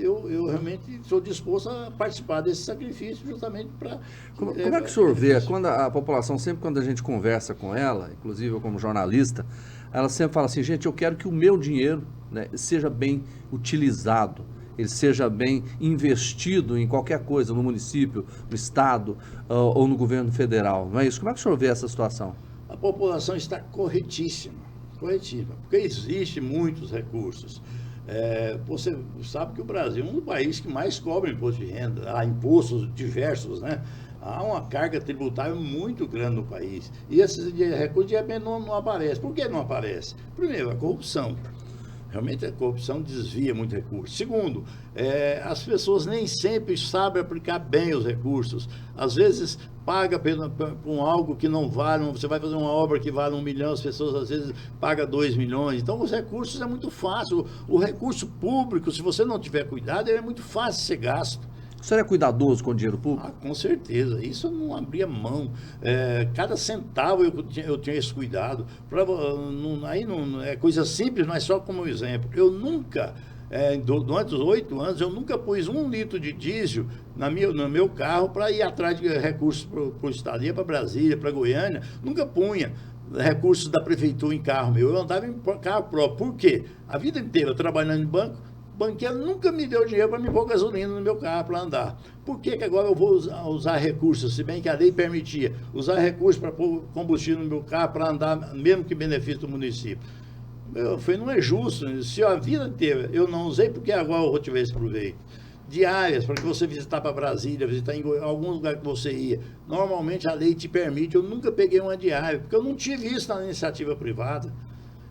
eu realmente estou disposto a participar desse sacrifício justamente para... Como é que o senhor vê, quando a população, sempre quando a gente conversa com ela, inclusive eu como jornalista, ela sempre fala assim, gente, eu quero que o meu dinheiro, né, seja bem utilizado, ele seja bem investido em qualquer coisa, no município, no estado ou no governo federal, não é isso? Como é que o senhor vê essa situação? A população está corretíssima, porque existem muitos recursos. Você sabe que o Brasil é um dos países que mais cobra imposto de renda, há impostos diversos, né? Há uma carga tributária muito grande no país. E esses recursos de repente não aparecem. Por que não aparece? Primeiro, a corrupção. Realmente a corrupção desvia muito recurso. Segundo, as pessoas nem sempre sabem aplicar bem os recursos. Às vezes paga por algo que não vale, você vai fazer uma obra que vale 1 milhão, as pessoas às vezes pagam 2 milhões. Então os recursos é muito fácil. O recurso público, se você não tiver cuidado, ele é muito fácil de ser gasto. O senhor é cuidadoso com o dinheiro público? Com certeza, isso eu não abria mão. Cada centavo eu tinha esse cuidado. Aí não é coisa simples, mas só como exemplo. Eu nunca, durante os 8 anos, eu nunca pus 1 litro de diesel no meu carro para ir atrás de recursos para o estado. Ia para Brasília, para Goiânia, nunca punha recursos da prefeitura em carro meu. Eu andava em carro próprio. Por quê? A vida inteira trabalhando em banco, o banqueiro nunca me deu dinheiro para me pôr gasolina no meu carro para andar. Por que agora eu vou usar recursos, se bem que a lei permitia, usar recursos para pôr combustível no meu carro para andar, mesmo que benefício do município? Eu falei, não é justo. Se a vida inteira eu não usei, por que agora eu vou tiver esse proveito? Diárias, para que você visitar para Brasília, visitar em algum lugar que você ia. Normalmente a lei te permite, eu nunca peguei uma diária, porque eu não tive isso na iniciativa privada.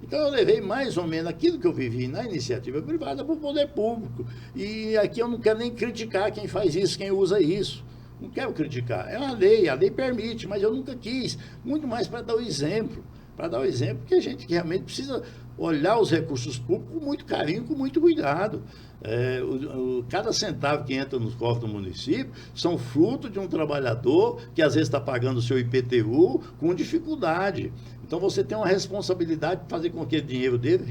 Então eu levei mais ou menos aquilo que eu vivi na iniciativa privada para o poder público. E aqui eu não quero nem criticar quem faz isso, quem usa isso. Não quero criticar. É uma lei, a lei permite, mas eu nunca quis. Muito mais para dar o exemplo. Para dar o exemplo que a gente realmente precisa olhar os recursos públicos com muito carinho, com muito cuidado. Cada centavo que entra nos cofres do município são fruto de um trabalhador que às vezes está pagando o seu IPTU com dificuldade. Então você tem uma responsabilidade de fazer com que o dinheiro dele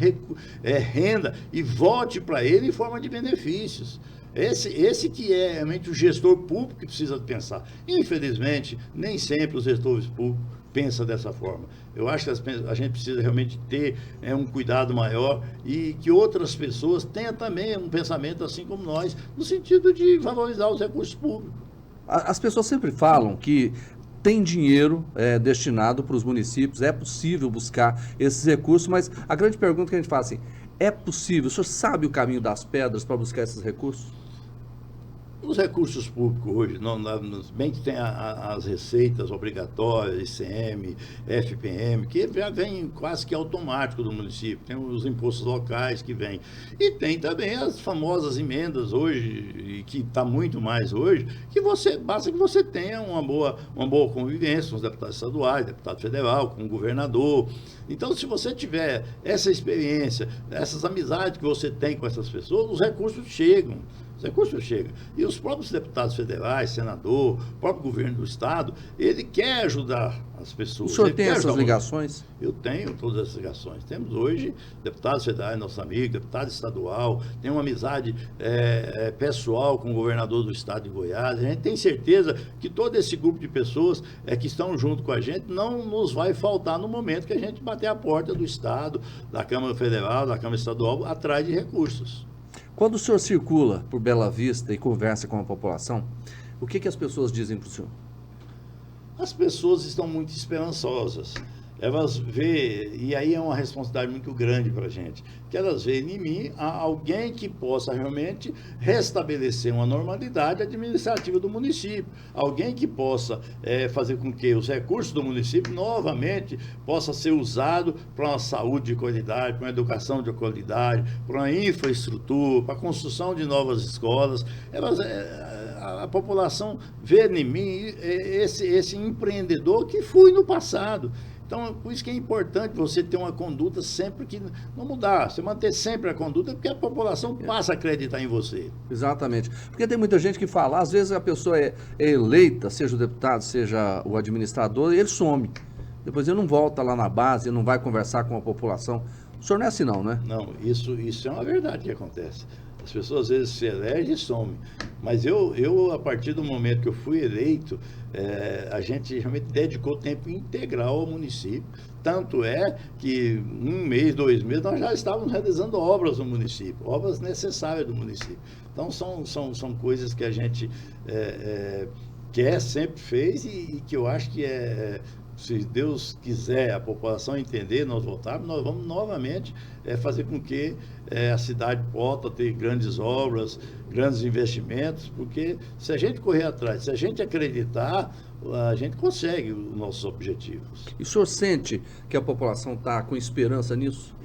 renda e volte para ele em forma de benefícios. Esse que é realmente o gestor público que precisa pensar. Infelizmente, nem sempre os gestores públicos pensam dessa forma. Eu acho que a gente precisa realmente ter um cuidado maior e que outras pessoas tenham também um pensamento assim como nós, no sentido de valorizar os recursos públicos. As pessoas sempre falam que tem dinheiro destinado para os municípios, é possível buscar esses recursos, mas a grande pergunta que a gente faz assim, é possível? O senhor sabe o caminho das pedras para buscar esses recursos? Os recursos públicos hoje, bem que tem as receitas obrigatórias, ICM, FPM, que já vem quase que automático do município, tem os impostos locais que vêm. E tem também as famosas emendas hoje, e que está muito mais hoje, que basta que você tenha uma boa convivência com os deputados estaduais, deputado federal, com o governador. Então, se você tiver essa experiência, essas amizades que você tem com essas pessoas, os recursos chegam. Os recursos chegam. E os próprios deputados federais, senador, o próprio governo do estado, ele quer ajudar as pessoas. O senhor tem essas ligações? Eu tenho todas essas ligações. Temos hoje deputados federais, nosso amigo, deputado estadual, tem uma amizade pessoal com o governador do estado de Goiás. A gente tem certeza que todo esse grupo de pessoas que estão junto com a gente não nos vai faltar no momento que a gente bater a porta do estado, da Câmara Federal, da Câmara Estadual, atrás de recursos. Quando o senhor circula por Bela Vista e conversa com a população, o que as pessoas dizem para o senhor? As pessoas estão muito esperançosas. Elas veem, e aí é uma responsabilidade muito grande para a gente, que elas veem em mim alguém que possa realmente restabelecer uma normalidade administrativa do município, alguém que possa fazer com que os recursos do município novamente possam ser usados para uma saúde de qualidade, para uma educação de qualidade, para uma infraestrutura, para a construção de novas escolas. A população vê em mim esse empreendedor que fui no passado. Então, por isso que é importante você ter uma conduta sempre que não mudar. Você manter sempre a conduta, porque a população passa a acreditar em você. Exatamente. Porque tem muita gente que fala, às vezes a pessoa é eleita, seja o deputado, seja o administrador, e ele some. Depois ele não volta lá na base, ele não vai conversar com a população. O senhor não é assim não, né? Não, isso é uma verdade que acontece. As pessoas às vezes se elegem e somem. Mas eu, a partir do momento que eu fui eleito, a gente realmente dedicou tempo integral ao município. Tanto é que 1 mês, 2 meses, nós já estávamos realizando obras no município, obras necessárias do município. Então, são coisas que a gente sempre fez e que eu acho que se Deus quiser, a população entender, nós voltarmos, nós vamos novamente fazer com que a cidade possa ter grandes obras, grandes investimentos, porque se a gente correr atrás, se a gente acreditar, a gente consegue os nossos objetivos. E o senhor sente que a população está com esperança nisso?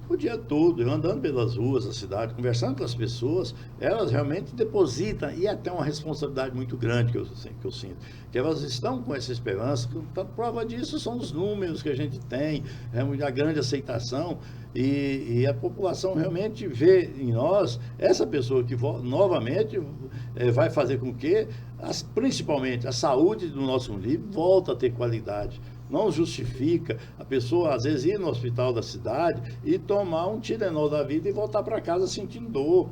O dia todo, eu andando pelas ruas da cidade, conversando com as pessoas, elas realmente depositam, e até uma responsabilidade muito grande que eu sinto, que elas estão com essa esperança. A prova disso são os números que a gente tem, a grande aceitação, e a população realmente vê em nós essa pessoa que novamente vai fazer com que, principalmente, a saúde do nosso município volta a ter qualidade. Não justifica a pessoa, às vezes, ir no hospital da cidade e tomar um Tilenol da vida e voltar para casa sentindo dor.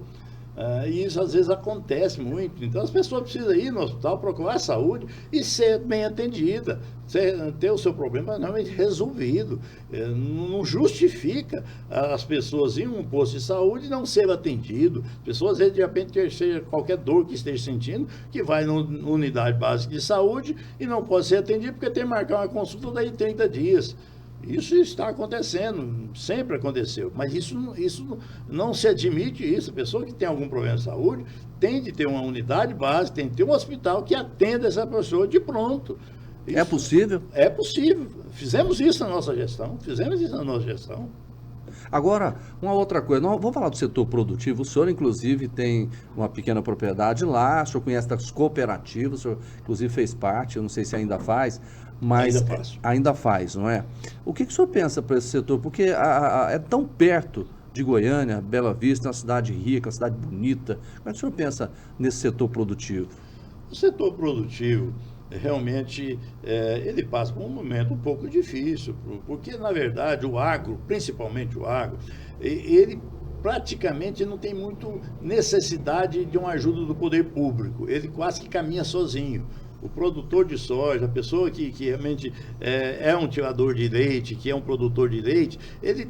E isso, às vezes, acontece muito. Então, as pessoas precisam ir no hospital, procurar saúde e ser bem atendida, ter o seu problema realmente resolvido. Não justifica as pessoas irem a um posto de saúde e não ser atendido. As pessoas, às vezes, de repente, seja qualquer dor que esteja sentindo, que vai na unidade básica de saúde e não pode ser atendido porque tem que marcar uma consulta daí 30 dias. Isso está acontecendo, sempre aconteceu, mas isso não se admite isso. A pessoa que tem algum problema de saúde tem de ter uma unidade básica, tem de ter um hospital que atenda essa pessoa de pronto. É possível? É possível. Fizemos isso na nossa gestão. Agora, uma outra coisa, vamos falar do setor produtivo. O senhor, inclusive, tem uma pequena propriedade lá, o senhor conhece das cooperativas, o senhor, inclusive, fez parte, eu não sei se ainda faz, mas Ainda faço. ainda faz, não é? O que o senhor pensa para esse setor? Porque é tão perto de Goiânia, Bela Vista, uma cidade rica, uma cidade bonita. Como é que o senhor pensa nesse setor produtivo? O setor produtivo, realmente, ele passa por um momento um pouco difícil, porque, na verdade, o agro, principalmente o agro, ele praticamente não tem muito necessidade de uma ajuda do poder público. Ele quase que caminha sozinho. O produtor de soja, a pessoa que realmente é um tirador de leite, que é um produtor de leite, ele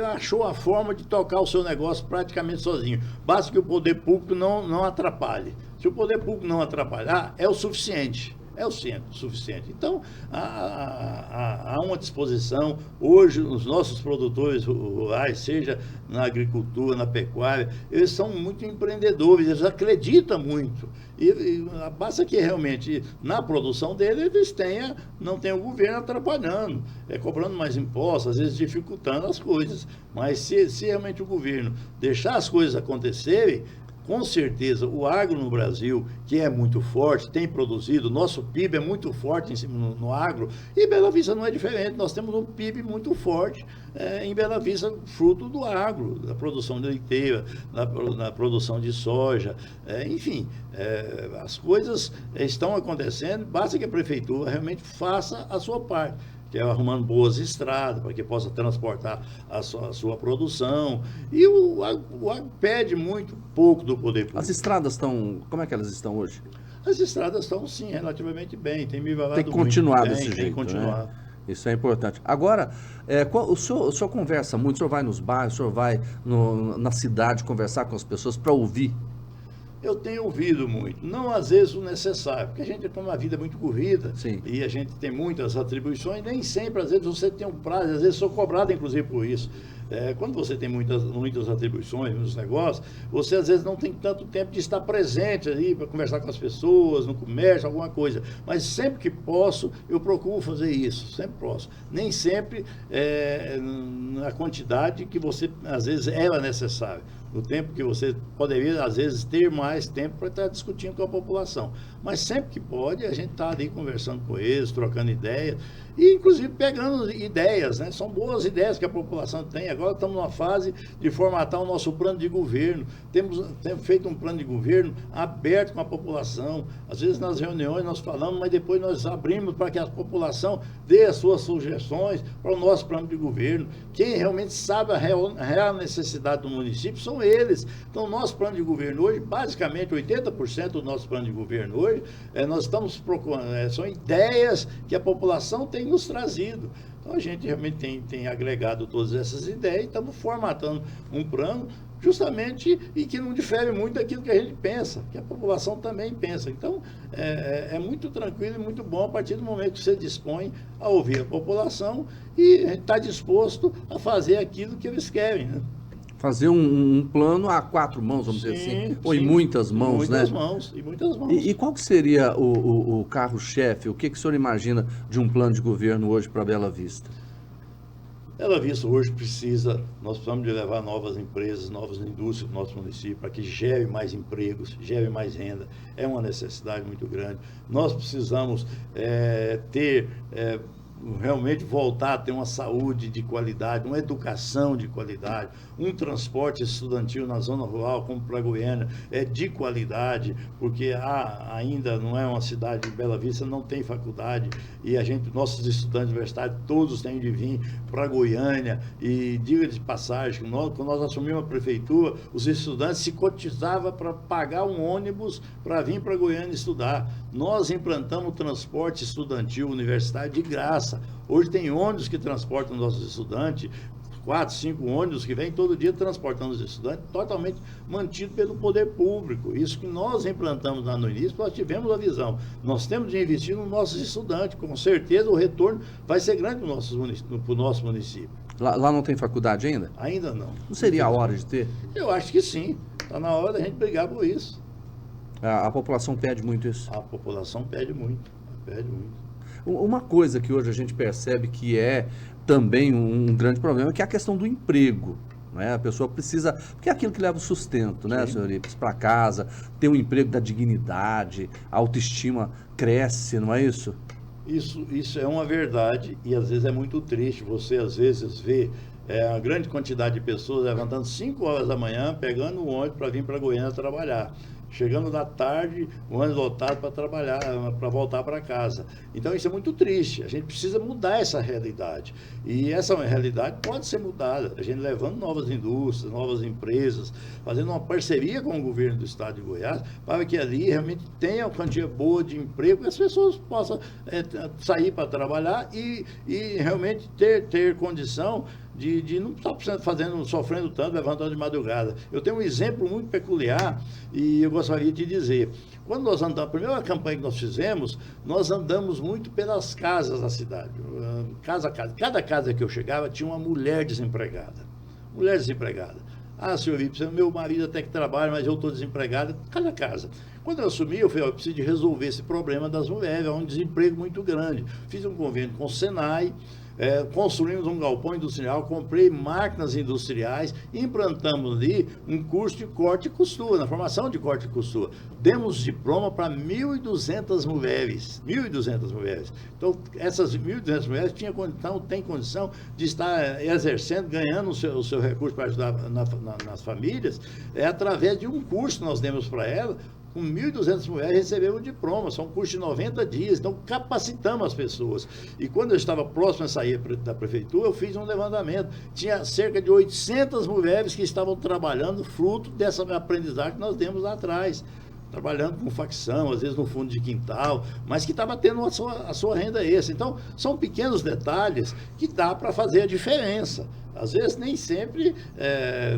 achou a forma de tocar o seu negócio praticamente sozinho. Basta que o poder público não atrapalhe. Se o poder público não atrapalhar, é o suficiente. É o suficiente. Então, há uma disposição. Hoje, os nossos produtores rurais, seja na agricultura, na pecuária, eles são muito empreendedores, eles acreditam muito. E basta que realmente, na produção dele, eles não tenham o governo atrapalhando, cobrando mais impostos, às vezes dificultando as coisas. Mas se realmente o governo deixar as coisas acontecerem, com certeza, o agro no Brasil, que é muito forte, tem produzido, nosso PIB é muito forte no agro, e Bela Vista não é diferente, nós temos um PIB muito forte em Bela Vista, fruto do agro, da produção de leiteira, da produção de soja, enfim, as coisas estão acontecendo, basta que a prefeitura realmente faça a sua parte, que é arrumando boas estradas para que possa transportar a sua produção. E o agro pede muito pouco do poder público. As estradas estão... Como é que elas estão hoje? As estradas estão, sim, relativamente bem. Tem melhorado tem que continuar muito desse bem, jeito, tem que continuar. Né? Isso é importante. Agora, o senhor conversa muito, o senhor vai nos bairros, o senhor vai na cidade conversar com as pessoas para ouvir? Eu tenho ouvido muito, não às vezes o necessário, porque a gente tem uma vida muito corrida. Sim. E a gente tem muitas atribuições, nem sempre, às vezes você tem um prazo, às vezes sou cobrado inclusive por isso. Quando você tem muitas atribuições nos negócios, você às vezes não tem tanto tempo de estar presente ali para conversar com as pessoas, no comércio, alguma coisa. Mas sempre que posso, eu procuro fazer isso, sempre posso. Nem sempre na quantidade que você, às vezes, era necessário. No tempo que você poderia, às vezes, ter mais tempo para estar discutindo com a população. Mas sempre que pode, a gente está ali conversando com eles, trocando ideias, e inclusive pegando ideias, né? São boas ideias que a população tem. Agora estamos numa fase de formatar o nosso plano de governo. Temos feito um plano de governo aberto com a população. Às vezes nas reuniões nós falamos, mas depois nós abrimos para que a população dê as suas sugestões para o nosso plano de governo. Quem realmente sabe a real necessidade do município são eles. Então, o nosso plano de governo hoje, basicamente 80% do nosso plano de governo hoje, nós estamos procurando, são ideias que a população tem nos trazido. Então, a gente realmente tem agregado todas essas ideias e estamos formatando um plano justamente e que não difere muito daquilo que a gente pensa, que a população também pensa. Então, é muito tranquilo e muito bom a partir do momento que você dispõe a ouvir a população e está disposto a fazer aquilo que eles querem, né? Fazer um plano a 4 mãos, vamos dizer assim, ou em muitas mãos, né? Em muitas mãos. E qual que seria o carro-chefe? O que o senhor imagina de um plano de governo hoje para Bela Vista? Bela Vista hoje nós precisamos de levar novas empresas, novas indústrias para o nosso município, para que gere mais empregos, gere mais renda. É uma necessidade muito grande. Nós precisamos ter... realmente voltar a ter uma saúde de qualidade, uma educação de qualidade, um transporte estudantil na zona rural, como para Goiânia, de qualidade, porque ainda não é uma cidade de Bela Vista, não tem faculdade, e nossos estudantes universitários, todos têm de vir para Goiânia, e diga de passagem, quando nós assumimos a prefeitura, os estudantes se cotizavam para pagar um ônibus para vir para Goiânia estudar. Nós implantamos o transporte estudantil universitário de graça. Hoje tem ônibus que transportam nossos estudantes, 4, 5 ônibus que vêm todo dia transportando os estudantes, totalmente mantido pelo poder público. Isso que nós implantamos lá no início, nós tivemos a visão. Nós temos de investir nos nossos estudantes, com certeza o retorno vai ser grande para o nosso município. Lá não tem faculdade ainda? Ainda não. Não seria a hora de ter? Eu acho que sim. Está na hora da gente brigar por isso. A população pede muito isso? A população pede muito, pede muito. Uma coisa que hoje a gente percebe que também um grande problema, que é a questão do emprego. Né? A pessoa precisa, porque é aquilo que leva o sustento, né, senhor Ipes, para casa, ter um emprego da dignidade, a autoestima cresce, não é isso? Isso é uma verdade e às vezes é muito triste. Você às vezes vê a grande quantidade de pessoas levantando 5 horas da manhã, pegando o ônibus para vir para Goiânia trabalhar. Chegando da tarde, o ônibus lotado para trabalhar, para voltar para casa. Então isso é muito triste. A gente precisa mudar essa realidade. E essa realidade pode ser mudada. A gente levando novas indústrias, novas empresas, fazendo uma parceria com o governo do estado de Goiás, para que ali realmente tenha uma quantia boa de emprego, que as pessoas possam sair para trabalhar e realmente ter condição de não estar sofrendo tanto, levantando de madrugada. Eu tenho um exemplo muito peculiar e eu gostaria de dizer. Quando nós andamos, a primeira campanha que nós fizemos, nós andamos muito pelas casas da cidade. Casa a casa. Cada casa que eu chegava tinha uma mulher desempregada. Mulher desempregada. Ah, senhor Ipes, meu marido até que trabalha, mas eu estou desempregado. Cada casa. Quando eu assumi, eu falei, eu preciso de resolver esse problema das mulheres, é um desemprego muito grande. Fiz um convênio com o Senai, construímos um galpão industrial, comprei máquinas industriais, implantamos ali um curso de corte e costura, na formação de corte e costura. Demos diploma para 1.200 mulheres. 1.200 mulheres. Então, essas 1.200 mulheres têm condição de estar exercendo, ganhando o seu recurso para ajudar nas famílias, através de um curso que nós demos para elas. Com 1.200 mulheres receberam um diploma, são um curso de 90 dias, então capacitamos as pessoas. E quando eu estava próximo a sair da prefeitura, eu fiz um levantamento. Tinha cerca de 800 mulheres que estavam trabalhando fruto dessa aprendizagem que nós demos lá atrás. Trabalhando com facção, às vezes no fundo de quintal, mas que estava tendo a sua renda extra. Então, são pequenos detalhes que dá para fazer a diferença. Às vezes, nem sempre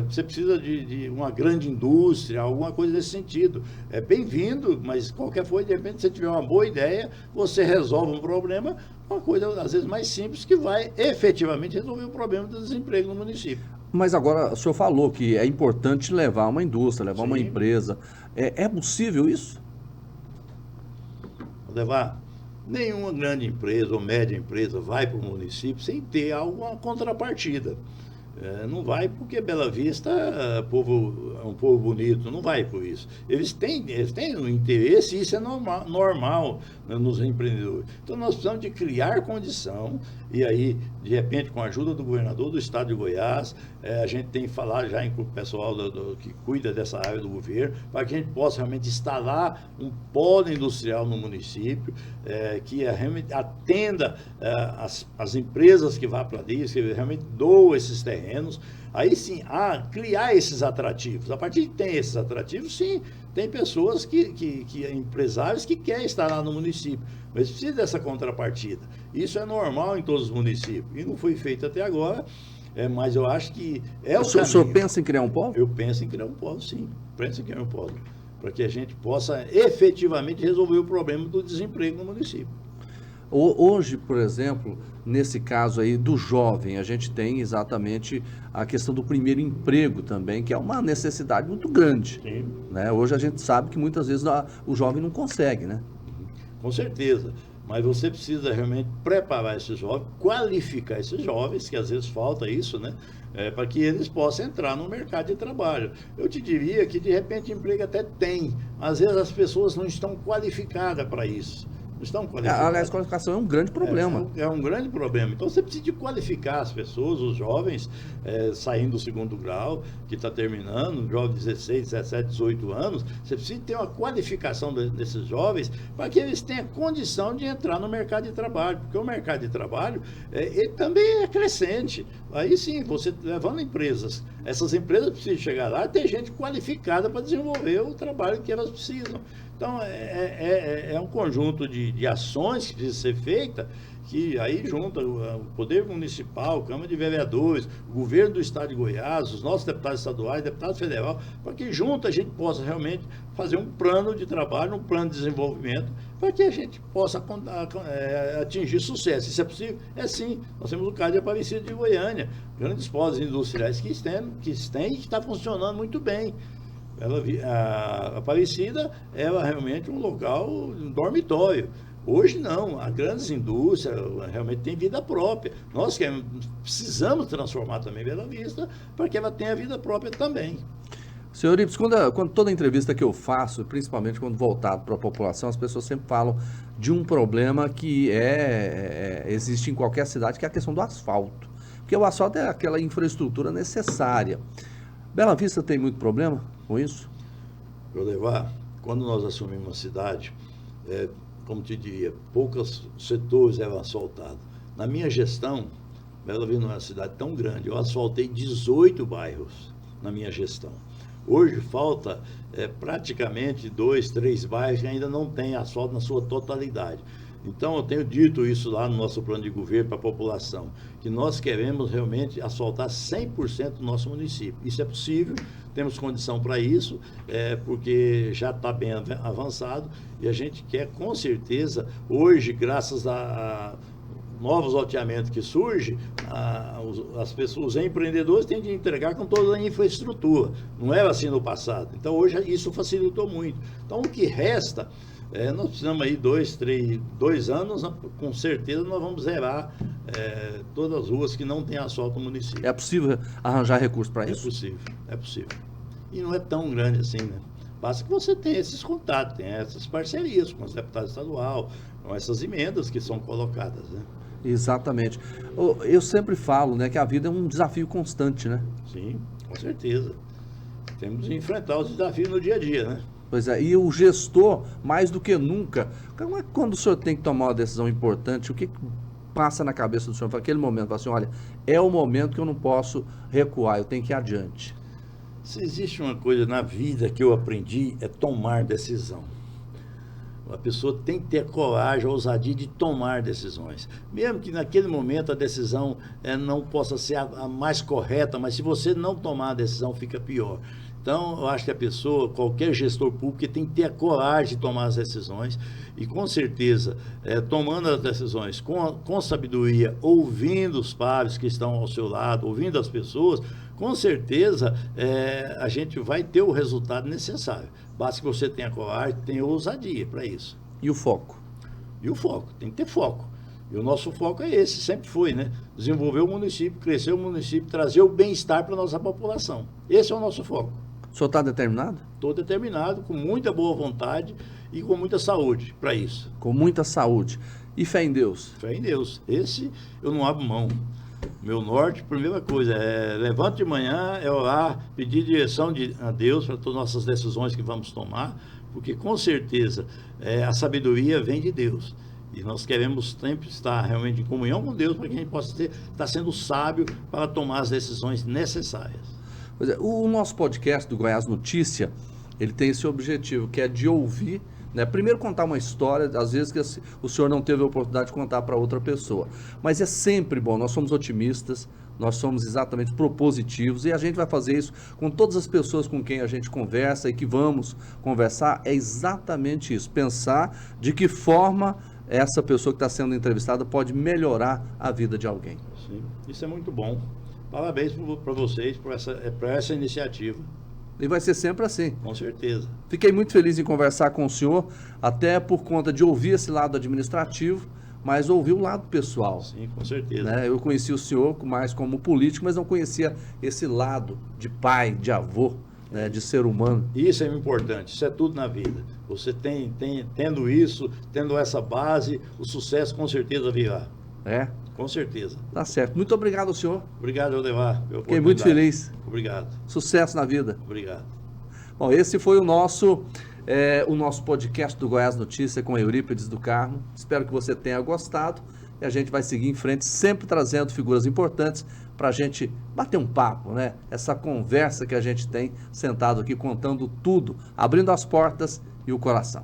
você precisa de uma grande indústria, alguma coisa desse sentido. É bem-vindo, mas qualquer coisa, de repente, se você tiver uma boa ideia, você resolve um problema, uma coisa, às vezes, mais simples, que vai efetivamente resolver o problema do desemprego no município. Mas agora, o senhor falou que é importante levar uma indústria, levar uma Sim. empresa. É possível isso? Levar nenhuma grande empresa ou média empresa vai para o município sem ter alguma contrapartida. Não vai porque Bela Vista é um povo bonito, não vai por isso. Eles têm um interesse e isso é normal nos empreendedores. Então nós precisamos de criar condição e aí, de repente, com a ajuda do governador do estado de Goiás, a gente tem que falar já com o pessoal que cuida dessa área do governo, para que a gente possa realmente instalar um polo industrial no município, que realmente atenda as empresas que vão para ali, que realmente doam esses terrenos. Aí sim, criar esses atrativos. A partir de que tem esses atrativos, sim, tem pessoas empresários que querem estar lá no município, mas precisa dessa contrapartida. Isso é normal em todos os municípios e não foi feito até agora, mas eu acho que o senhor pensa em criar um polo? Eu penso em criar um polo, sim. Penso em criar um polo, para que a gente possa efetivamente resolver o problema do desemprego no município. Hoje, por exemplo, nesse caso aí do jovem, a gente tem exatamente a questão do primeiro emprego também, que é uma necessidade muito grande. Sim. Né? Hoje a gente sabe que muitas vezes o jovem não consegue, né? Com certeza. Mas você precisa realmente preparar esses jovens, qualificar esses jovens, que às vezes falta isso, né? Para que eles possam entrar no mercado de trabalho. Eu te diria que, de repente, emprego até tem, mas às vezes as pessoas não estão qualificadas para isso. Estão qualificadas. Aliás, qualificação é um grande problema. É um grande problema. Então, você precisa de qualificar as pessoas, os jovens, saindo do segundo grau, que está terminando, jovens de 16, 17, 18 anos, você precisa ter uma qualificação desses jovens para que eles tenham condição de entrar no mercado de trabalho, porque o mercado de trabalho ele também é crescente. Aí sim, você levando empresas, essas empresas precisam chegar lá e ter gente qualificada para desenvolver o trabalho que elas precisam. Então, é um conjunto de ações que precisa ser feita, que aí junta o Poder Municipal, a Câmara de Vereadores, o Governo do Estado de Goiás, os nossos deputados estaduais, deputados federais, para que junto a gente possa realmente fazer um plano de trabalho, um plano de desenvolvimento, para que a gente possa atingir sucesso. Isso é possível? É sim. Nós temos o caso de Aparecida de Goiânia, grandes polos industriais que têm e que está funcionando muito bem. A Aparecida é realmente um local, um dormitório. Hoje não, as grandes indústrias realmente têm vida própria. Nós precisamos transformar também Bela Vista para que ela tenha vida própria também. Senhor Eurípides, quando toda entrevista que eu faço, principalmente quando voltado para a população, as pessoas sempre falam de um problema que existe em qualquer cidade, que é a questão do asfalto. Porque o asfalto é aquela infraestrutura necessária. Bela Vista tem muito problema com isso? Levar, quando nós assumimos uma cidade, como te diria, poucos setores eram asfaltados. Na minha gestão, Bela Vista não é uma cidade tão grande, eu asfaltei 18 bairros na minha gestão. Hoje falta praticamente 2, 3 bairros que ainda não tem asfalto na sua totalidade. Então eu tenho dito isso lá no nosso plano de governo para a população, que nós queremos realmente asfaltar 100% do nosso município. Isso é possível, temos condição para isso, porque já está bem avançado e a gente quer com certeza, hoje, graças a novos loteamentos que surgem, as pessoas, os empreendedores têm de entregar com toda a infraestrutura. Não era assim no passado. Então, hoje, isso facilitou muito. Então, o que resta, nós precisamos aí 2 anos, com certeza nós vamos zerar todas as ruas que não têm asfalto no município. É possível arranjar recursos para isso? É possível. E não é tão grande assim, né? Basta que você tenha esses contatos, tenha essas parcerias com os deputados estaduais, com essas emendas que são colocadas, né? Exatamente. Eu sempre falo, né, que a vida é um desafio constante, né? Sim, com certeza. Temos de enfrentar os desafios no dia a dia, né? Pois é, e o gestor, mais do que nunca, quando o senhor tem que tomar uma decisão importante, o que passa na cabeça do senhor naquele momento? Fala assim, olha, é o momento que eu não posso recuar, eu tenho que ir adiante. Se existe uma coisa na vida que eu aprendi, é tomar decisão. A pessoa tem que ter a coragem, a ousadia de tomar decisões. Mesmo que naquele momento a decisão não possa ser a mais correta, mas se você não tomar a decisão, fica pior. Então, eu acho que a pessoa, qualquer gestor público, tem que ter a coragem de tomar as decisões e, com certeza, tomando as decisões com sabedoria, ouvindo os pares que estão ao seu lado, ouvindo as pessoas, com certeza a gente vai ter o resultado necessário. Basta que você tenha coragem, tenha ousadia para isso. E o foco? E o foco, tem que ter foco. E o nosso foco é esse, sempre foi, né? Desenvolver o município, crescer o município, trazer o bem-estar para a nossa população. Esse é o nosso foco. O senhor está determinado? Estou determinado, com muita boa vontade e com muita saúde para isso. Com muita saúde. E fé em Deus? Fé em Deus. Esse eu não abro mão. Meu norte, primeira coisa, levanto de manhã, orar, pedir direção a Deus para todas as nossas decisões que vamos tomar, porque com certeza a sabedoria vem de Deus. E nós queremos sempre estar realmente em comunhão com Deus para que a gente possa estar sendo sábio para tomar as decisões necessárias. Pois é, o nosso podcast do Goiás Notícia, ele tem esse objetivo, que é de ouvir, né? Primeiro contar uma história, às vezes que o senhor não teve a oportunidade de contar para outra pessoa. Mas é sempre bom, nós somos otimistas, nós somos exatamente propositivos e a gente vai fazer isso com todas as pessoas com quem a gente conversa e que vamos conversar, é exatamente isso, pensar de que forma essa pessoa que está sendo entrevistada pode melhorar a vida de alguém. Sim, isso é muito bom. Parabéns para vocês por essa iniciativa. E vai ser sempre assim. Com certeza. Fiquei muito feliz em conversar com o senhor, até por conta de ouvir esse lado administrativo, mas ouvir o lado pessoal. Sim, com certeza. Né? Eu conheci o senhor mais como político, mas não conhecia esse lado de pai, de avô, né, de ser humano. Isso é importante, isso é tudo na vida. Você tendo isso, tendo essa base, o sucesso com certeza virá. É? Com certeza. Tá certo. Muito obrigado ao senhor. Obrigado, Eudemar. Fiquei muito feliz. Obrigado. Sucesso na vida. Obrigado. Bom, esse foi o nosso podcast do Goiás Notícia com Eurípides do Carmo. Espero que você tenha gostado e a gente vai seguir em frente, sempre trazendo figuras importantes para a gente bater um papo, né? Essa conversa que a gente tem sentado aqui, contando tudo, abrindo as portas e o coração.